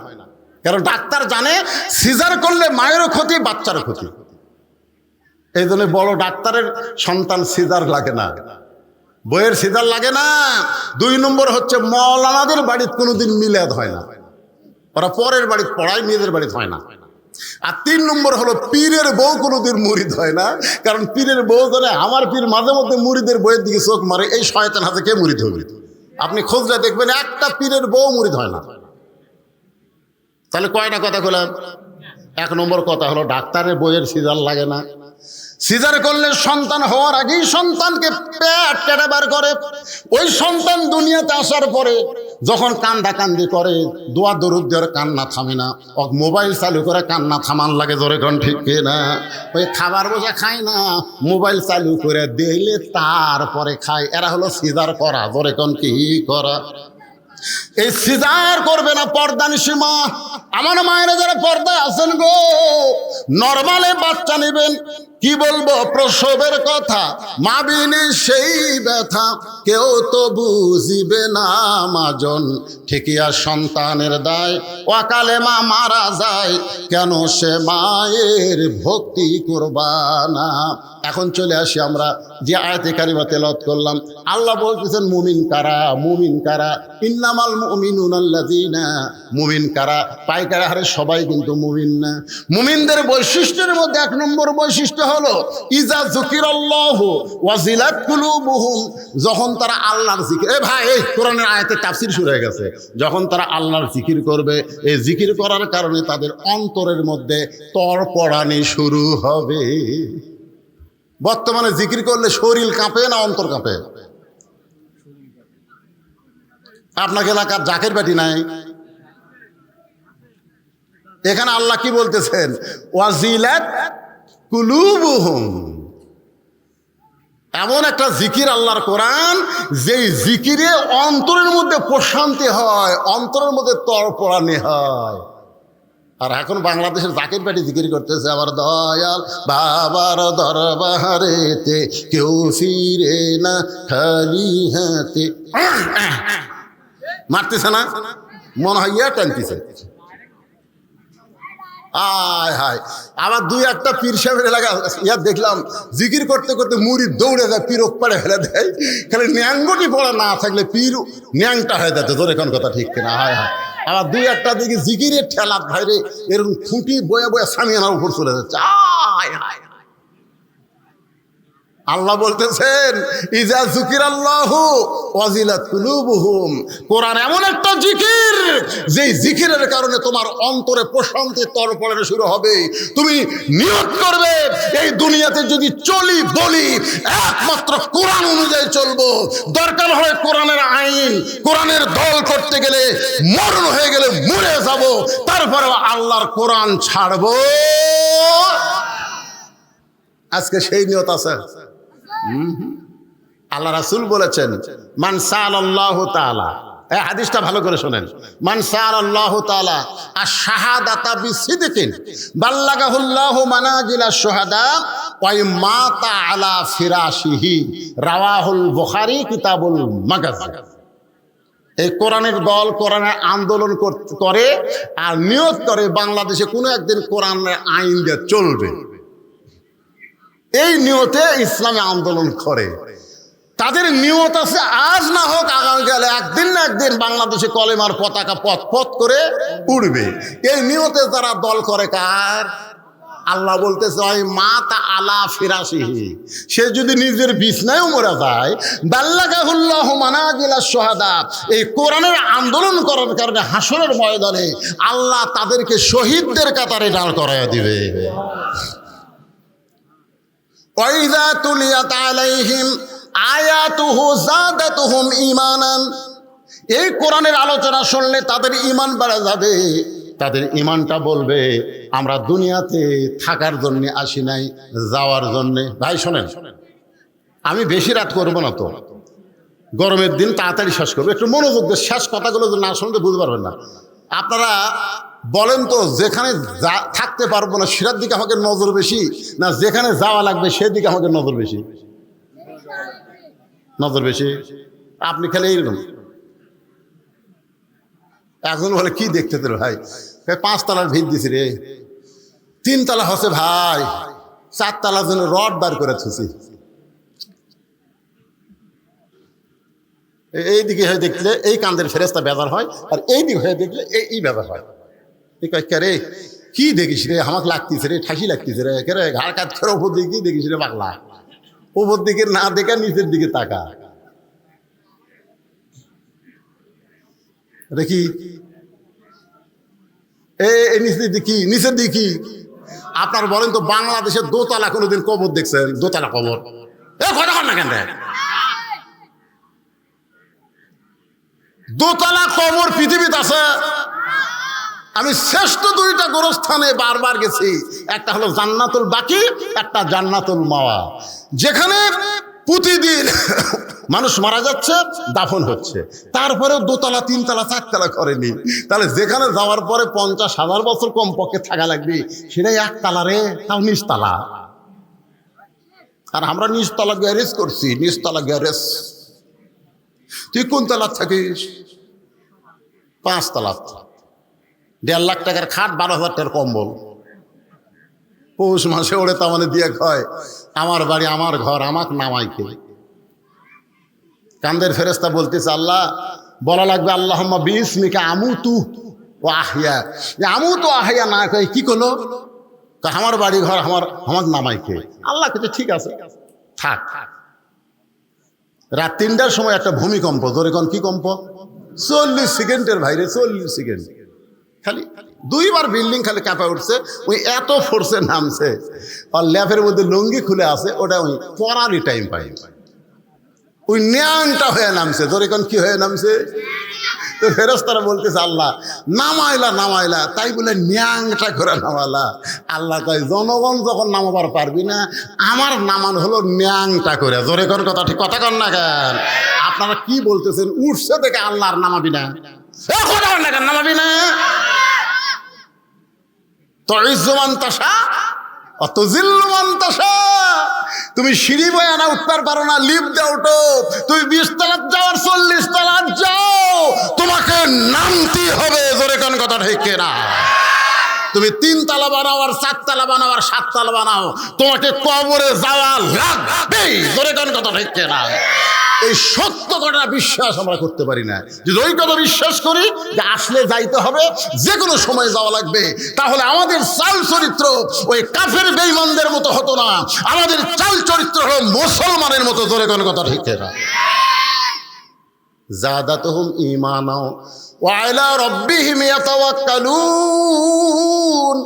কারণ ডাক্তার জানে সিজার করলে মায়েরও ক্ষতি, বাচ্চারও ক্ষতি। এই জন্য বড় ডাক্তারের সন্তান সিজার লাগে না, বইয়ের সিজার লাগে না। 2 নম্বর হচ্ছে মৌলানাদের বাড়িতে কোনোদিন মিলাদ হয় না, ওরা পরের বাড়িতে পড়ায়, নিজেদের বাড়িতে হয় না। আর 3 নম্বর হলো পীরের বউ কোনোদিন মুরিদ হয় না, কারণ পীরের বউ জানে আমার পীর মাঝে মধ্যে মুরিদের বইয়ের দিকে চোখ মারে, এই শয়তান হাতে কে মুরিদ হবে? আপনি খোঁজলে দেখবেন একটা পীরের বউ মুরিদ হয় না। তাহলে কয়টা কথা বললাম? 1 নম্বর কথা হলো ডাক্তারের বইয়ের সিজার লাগে না। সিজার করলে সন্তান হওয়ার আগেই সন্তানকে পেট কেটে বার করে। ওই সন্তান দুনিয়াতে আসার পরে যখন কান্দাকান্দি করে, দোয়া দরুদ দেওয়ার কান্না থামে না, মোবাইল চালু করে কান্না থামান লাগে, জোরে কোন ঠিক না? ওই খাবার বোঝা খায় না, মোবাইল চালু করে দিলে তারপরে খায়। এরা হলো সিজার করা, জোরে কোন কি করা? এই সিজার করবে না পর্দানিশী মা। আমার মায়েরা যারা পর্দায় আছেন গো, নরমালে বাচ্চা নেবেন, কি বলবো প্রসবের কথা, মা বিনে সেই ব্যথা কেউ তো বুঝিবে না মাজন, ঠিকিয়া সন্তানের দায় অকালে মা মারা যায়, কেন সে মায়ের ভক্তি করবানা। এখন চলে আসি আমরা যে আয়াতে কারিমা তেলাওয়াত করলাম। আল্লাহ বলতেছেন মুমিন কারা, মুমিন কারা, ইন্নামাল মুমিনুনা আল্লাযীনা, মুমিন কারা? পাইকারি হারে সবাই কিন্তু মুমিন না। মুমিনদের বৈশিষ্ট্যের মধ্যে 1 নম্বর বৈশিষ্ট্য হলো ইজা যুকিরাল্লাহু ওয়াজিলাত কুলুবুহুম, যখন তারা আল্লাহর জিকির, ভাই এই কোরআনের আয়াতে তাফসীর শুরু হয়ে গেছে, যখন তারা আল্লাহর জিকির করবে, এই জিকির করার কারণে তাদের অন্তরের মধ্যে তড়পড়ানি শুরু হবে। বর্তমানে জিকির করলে শরীর কাঁপে না অন্তর কাঁপে? আপনাকে এলাকার জাকের বাটি নাই? এখানে আল্লাহ কি বলতেছেন? ওয়াজিলাত কুলুবুহুম, এমন একটা জিকির আল্লাহর কোরআন, যেই জিকিরে অন্তরের মধ্যে প্রশান্তি হয়, অন্তরের মধ্যে তড়পড়ানি হয়। আর এখন বাংলাদেশের জাকের পাটি জিকির করতেছে, আবার দয়াল বাবার দরবারেতে কেউ ফিরে না খালি হাতে, মারতেছে না, মনে হয় ইয়া টানতেছে। আয় হায়, আবার 2-1টা পীর সাহেবের এলাকা ইয়া দেখলাম, জিকির করতে করতে মুড়ি দৌড়ে যায়, পীর ওপারে ফেলে দেয়। খালি ন্যাংগটি পড়া না থাকলে পীর ন্যাংটা হয়ে যেত, তোর এখন কথা ঠিক কিনা? হায় হায়, আবার 2-1টা দিকে জিকিরের ঠেলার ভাইরে এরকম খুঁটি বয়া বয়া সামিয়ানার উপর চলে যাচ্ছে। আয় হায়, আল্লাহ বলতেছেন ইজা যুকিরাল্লাহু ওয়াজিলাত কুলুবুহুম, কোরআন এমন একটা জিকির যে জিকিরের কারণে তোমার অন্তরে প্রশান্তি তরপড়ানো শুরু হবে। তুমি নিয়ত করবে এই দুনিয়াতে যদি চলি বলি একমাত্র কোরআন অনুযায়ী চলবো, দরকার হয় কোরআনের আইন কোরআনের দল করতে গেলে মরণ হয়ে গেলে মরে যাব, তারপরে আল্লাহর কোরআন ছাড়বো। আজকে সেই নিয়ত আছে। আল্লাহ রাসূল বলেছেন মান সাআলাল্লাহু তাআলা, এই হাদিসটা ভালো করে শোনেন, মান সাআলাল্লাহু তাআলা আশ-শাহাদাতা বিসিদকিন বাল্লাগাহুল্লাহু মানাজিলাশ শুহাদা ওয়া মাতা আলা ফিরাশিহি, রাওয়াহুল বুখারী কিতাবুল মাগাজি। এই কোরআনের দল কোরআনের আন্দোলন করে আর নিয়ত করে বাংলাদেশে কোনো একদিন কোরআনের আইন দিয়ে চলবে, এই নিয়তে ইসলামে আন্দোলন করে। তাদের নিয়ত আছে আজ না হোক আগামীকালে একদিন না একদিন বাংলাদেশে কলেমার পতাকা পথ পথ করে উড়বে। এই নিয়তে যারা দল করে কার? আল্লাহ বলতেছে ওই মাতা আলা ফিরাশিহি, সে যদি নিজের বিছনায়ও মরে যায় বাল্লাগাহুল্লাহু মানাজিলাশ শুহাদা, এই কোরআনের আন্দোলন করার কারণে হাসরের ময়দানে আল্লাহ তাদেরকে শহীদদের কাতারে দাঁড় করায় দিবে। ওয়াইযা তুলিয়াত আলাইহিম আয়াতুহু যাদাতুহুম ঈমানান, এই কোরআনের আলোচনা শুনলে তাদের ঈমান বেড়ে যাবে। তাদের ঈমানটা বলবে আমরা দুনিয়াতে থাকার জন্য আসি নাই, যাওয়ার জন্যে। ভাই শোনেন, আমি বেশি রাত করবো না, তো গরমের দিন তাড়াতাড়ি শেষ করবো, একটু মনোযোগ দিয়ে শেষ কথাগুলো না শুনতে বুঝতে পারবেন না। আপনারা বলেন তো, যেখানে থাকতে পারবো না সেটার দিকে আমাকে নজর বেশি, না যেখানে যাওয়া লাগবে সেদিকে আমাকে নজর বেশি? নজর বেশি। আপনি খেলে এইরকম এখন বলে কি দেখতে তোর ভাই, 5 তলার ভিত দিছি রে, 3 তলা হচ্ছে ভাই, 4 তলার জন্য রড বার করে থুছি। এইদিকে হয়ে দেখলে এই কান্দের ফেরেস্তা ব্যবহার হয়, আর এই দিকে হয়ে দেখলে এই ব্যবহার হয়। রে কি দেখিস রে, আমাকে লাগতিস রে, ঠাসি লাগতিস রে, কে রে ঘাড় কাজ করে ওপর দিকে কি দেখিস রে পাগলা, ওপর দিকে না দেখা নিচের দিকে তাকা দেখি, নিচের দিকে নিচের দিকে। আপনার বলেন তো বাংলাদেশের দোতলা কোনোদিন কবর দেখছেন? দোতলা কবর কথা কর না কেন? দোতলা কবর পৃথিবীতে আছে। আমি শ্রেষ্ঠ 2টা গোরস্থানে বারবার গেছি, একটা হলো জান্নাতুল বাকি, একটা জান্নাতুল মাওয়া, যেখানে প্রতিদিন মানুষ মারা যাচ্ছে, দাফন হচ্ছে, তারপরেও 2 তলা 3 তলা 4 তলা করেনি। তাহলে যেখানে যাওয়ার পরে 50,000 বছর কমপক্ষে থাকা লাগবে, সেটাই 1 তলা রে, তাও 19 তলা। আর আমরা 19 তলা গ্যারেজ করছি, 19 তলা গ্যারেজ। তুই কোন তলা থাকিস? 5 তলা। 1.5 লাখ টাকার খাট, 12,000 টাকার কম্বল, পৌষ মাসে ওরে তামানে দিয়ে কয় আমার বাড়ি আমার ঘর, আমাকে নামাইকে। কান্দের ফেরেস্তা বলতেছে আল্লাহ বলা লাগবে আল্লাহুম্মা বিসমিকা আমুতু ওয়া আহইয়া, আমুতু আহইয়া না কয় কি করলো, আমার বাড়ি ঘর আমাকে নামাইকে। আল্লাহ কিছু ঠিক আছে থাক। রাত 3টার সময় একটা ভূমিকম্প, ধরে কোন কি কম্প, 40 সেকেন্ডের ভাইরে, 40 সেকেন্ড, খালি 2বার বিল্ডিং খালি কাঁপা উঠছে। ওই এত ফোর্সে নামছে, আর ল্যাপের মধ্যে লুঙ্গি খুলে আছে, ওটা ওই পরারই টাইম পাই, ওই ন্যাংটা হয়ে নামছে। ধরে কোন কি হয়ে নামছে? তো ফেরেশতারা বলতেছে আল্লাহ নামাইলা, তাই বলে ন্যাংটা করে নামালা। আল্লাহ কয় জনগণ যখন নামাবার পারবি না, আমার নামান হলো ন্যাংটা করে। জোরে কোন কথা, ঠিক কথা কন না কেন? আপনারা কি বলতেছেন? উঠছে দেখে আল্লাহর নামাবি না, কথা কন না কেন? নামাবি না। তুমি সিঁড়ি বয়ে আনা উঠতে পারো না, লিফট দিয়ে উঠো। তুমি 20 তলা যাও, 40 তলা যাও, তোমাকে নামতে হবে। জোরে কোন কথা, ঠিক না? তুমি 3 তলা বানাও, আর 4 তলা বানাও, আর 7 তলা বানাও, তোমাকে কবরে যাওয়া লাগবে। জোরে কোন কথা, ঠিক না? এই সত্য কথা বিশ্বাস আমরা করতে পারি না। যদি ওই কথা বিশ্বাস করি যে আসলে যাইতে হবে, যে কোনো সময় যাওয়া লাগবে, তাহলে আমাদের চাল চরিত্র ওই কাফের বেঈমানদের মতো হতো না, আমাদের চাল চরিত্র হলো মুসলমানের মতো। জোরে কোন কথা ঠিক না? যাদাতুহুম ঈমানা ওয়া আলা রাব্বিহিম ইয়াতাওয়াক্কালুন।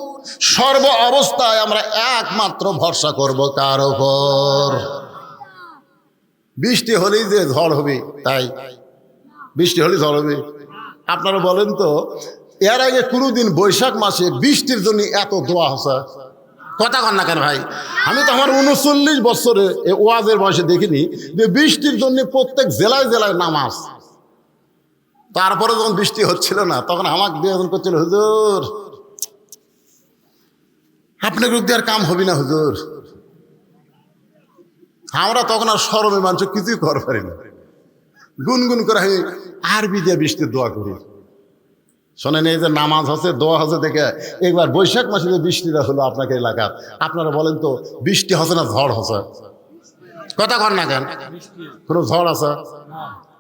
সর্ব অবস্থায় আমরা একমাত্র ভরসা করব কার উপর? বৃষ্টি হলেই যে ঝড় হবে তাই? বৃষ্টি হলে ঝড় হবে? আপনারা বলেন তো, এর আগে কোনোদিন বৈশাখ মাসে বৃষ্টির জন্য এত দোয়া হচ্ছে? কথা কন না কেন ভাই? আমি তো আমার 39 বছরে ওয়াজের বয়সে দেখিনি যে বৃষ্টির জন্য প্রত্যেক জেলায় জেলায় নামাজ। তারপরে যখন বৃষ্টি হচ্ছিল না, তখন আমাকে দিয়ে করছিল, হুজুর আপনার রুদ্দি আর কাম হবি না হুজুর। আমরা তখন আর শরমে মানুষ কিছুই করতে পারি না, গুনগুন করে আমি আরবি দিয়ে বৃষ্টির দোয়া করি। শোনেন, এই যে নামাজ হচ্ছে, দোয়া হচ্ছে দেখে একবার বৈশাখ মাসে যে বৃষ্টিটা হলো আপনাকে এলাকা, আপনারা বলেন তো বৃষ্টি হচ্ছে না ঝড় হচ্ছে? কথা কর না কেন? কোনো ঝড় আছে?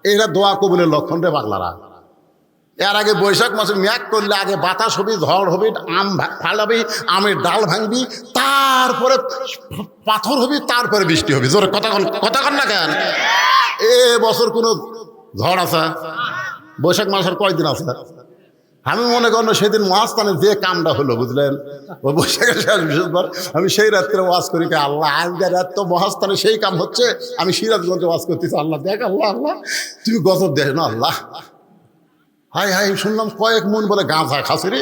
এইটা দোয়া কবুলের লক্ষণ রে পাগলারা। এর আগে বৈশাখ মাসে মেঘ করলে আগে বাতাস হবি, ঝড় হবি, আম ফালাবি, আমের ডাল ভাঙবি, তারপরে পাথর হবি, তারপরে বৃষ্টি হবি। জোরে কথা কন না কেন? এ বছর কোনো ঝড় আছে? বৈশাখ মাসের কয়দিন আছে? আমি মনে করেন সেদিন মহাস্থানে যে কামটা হলো, বুঝলেন, ও বৈশাখের শেষ বৃহস্পতিবার, আমি সেই রাত্রে ওয়াজ করি, আল্লাহ আজকের রাত তো মহাস্থানে সেই কাম হচ্ছে, আমি সিরাজগঞ্জে ওয়াজ করতেছি, আল্লাহ দেখ, আল্লাহ আল্লাহ তুমি গজব দেখ না আল্লাহ। হাই হাই, শুনলাম কয়েক মন বলে গাঁজা খাসে রে।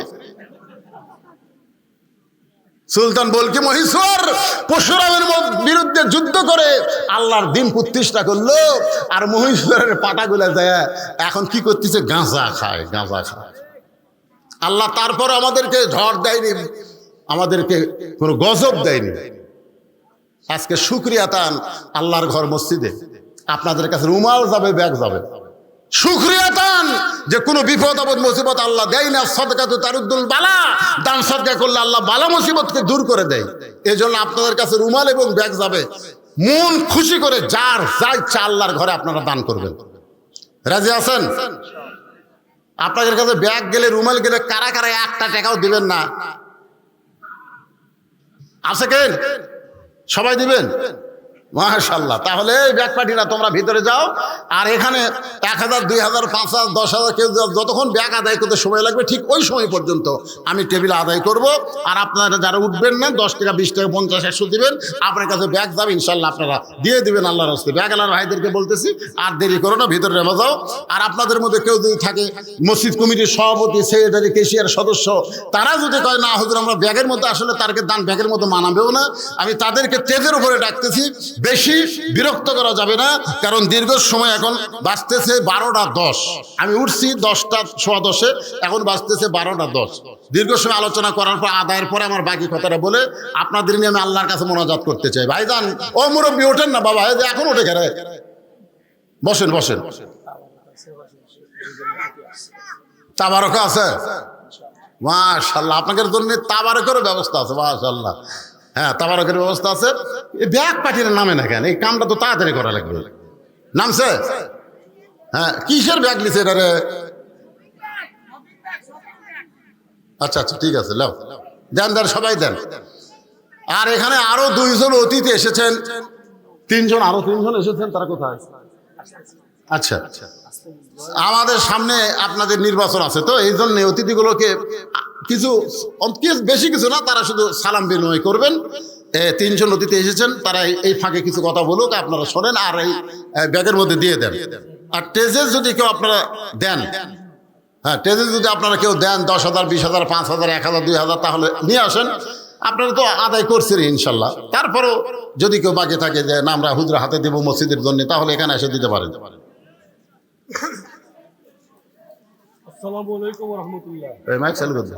সুলতান বলকি মহীশূর পরশুরামের বিরুদ্ধে যুদ্ধ করে আল্লাহর দিন প্রতিষ্ঠা করলো, আর মহীশূরের পাটাগুলা যায় এখন কি করতেছে? গাঁজা খায়, গাঁজা খায়। আল্লাহ তারপর আমাদেরকে ঝড় দেয়নি, আমাদেরকে কোনো গজব দেয়নি। আজকে শুকরিয়া তান আল্লাহর ঘর মসজিদে আপনাদের কাছে রুমাল যাবে, ব্যাগ যাবে। শুকরিয়া তান যে কোনো বিপদ আপদ মুসিবত আল্লাহ দেয় না। সদকাতু তারুদ্দুল বালা, দান সদকা করলে আল্লাহ বালা মুসিবতকে দূর করে দেয়। এই জন্য আপনাদের কাছে রুমাল এবং ব্যাগ যাবে। মন খুশি করে যার যা ইচ্ছা আল্লাহর ঘরে আপনারা দান করবেন। রাজি আছেন? আপনাদের কাছে ব্যাগ গেলে, রুমাল গেলে কারা কারা একটা টাকাও দিবেন না? আছে কেন? সবাই দিবেন? মাশাআল্লাহ। তাহলে এই ব্যাগ পার্টিরা তোমরা ভিতরে যাও, আর এখানে 1000, 2000, 5000, 10,000 কেউ যতক্ষণ ব্যাগ আদায় করতে সময় লাগবে ঠিক ওই সময় পর্যন্ত আমি টেবিল আদায় করব। আর আপনারা যারা উঠবেন না 10 টাকা, 20 টাকা, 50, 100 দিবেন, আপনার কাছে ব্যাগ যাবে, ইনশাল্লাহ আপনারা দিয়ে দিবেন আল্লাহর রাস্তায়। ব্যাগ আলার ভাইদেরকে বলতেছি আর দেরি করো না, ভিতরে নেমে যাও। আর আপনাদের মধ্যে কেউ যদি থাকে মসজিদ কমিটির সভাপতি, সেক্রেটারি, কেশিয়ার সদস্য, তারা যদি কয় না হুজুর আমরা ব্যাগের মধ্যে আসলে তারকে দান ব্যাগের মধ্যে মানাবেও না, আমি তাদেরকে তেজের উপরে ডাকতেছি। বেশি বিরক্ত করা যাবে না, কারণ দীর্ঘ সময় এখন বাজতেছে 12টা 10। আমি উঠছি 10টা-10:15, এখন বাজতেছে 12টা 10। দীর্ঘ সময় আলোচনা করার পর, আদায়ের পরে আমার বাকি কথাটা বলে আপনাদের নিয়ে আমি আল্লাহর কাছে মোনাজাত করতে চাই। ভাইজান, ও মুরব্বী ওঠেন না বাবা, এখন উঠে গেলে বসেন বসেন। তাবারকা আছে? মাশাআল্লাহ, আপনাদের জন্য তাবারকের ব্যবস্থা আছে। মাশাআল্লাহ, হ্যাঁ তাবারকের ব্যবস্থা আছে। এই ব্যাগ পাঠিয়ে নামে না কেন? এই কামটা তো তাড়াতাড়ি করা লাগবে। নামছে? হ্যাঁ, কিসের ব্যাগ নিছে এটা রে? আচ্ছা আচ্ছা, ঠিক আছে, লাও দেন দেন, সবাই দেন। আর এখানে আরো 2 জন অতিথি এসেছেন, 3 জন, আরো 3 জন এসেছেন। তারা কোথায়? আচ্ছা, আমাদের সামনে আপনাদের নির্বাচন আছে, তো এই জন্য অতিথিগুলোকে কিছু বেশি কিছু না, তারা শুধু সালাম বিনিময় করবেন। 3 জন অতিথি এসেছেন, তারা এই ফাঁকে কিছু কথা বলুক, আপনারা শোনেন, আর এই ব্যাগের মধ্যে দিয়ে দেন। আর টেজে যদি কেউ আপনারা দেন, হ্যাঁ টেজে যদি আপনারা কেউ দেন 10,000, 20,000, 5,000, 1,000, 2,000, তাহলে নিয়ে আসেন। আপনারা তো আদায় করছেন ইনশাল্লাহ। তারপরও যদি কেউ বাকি থাকে যে না আমরা হুজুর হাতে দেবো মসজিদের জন্য, তাহলে এখানে এসে দিতে পারেন। আসসালামু আলাইকুম ওয়া রাহমাতুল্লাহ। মাইক চালু করে দেন।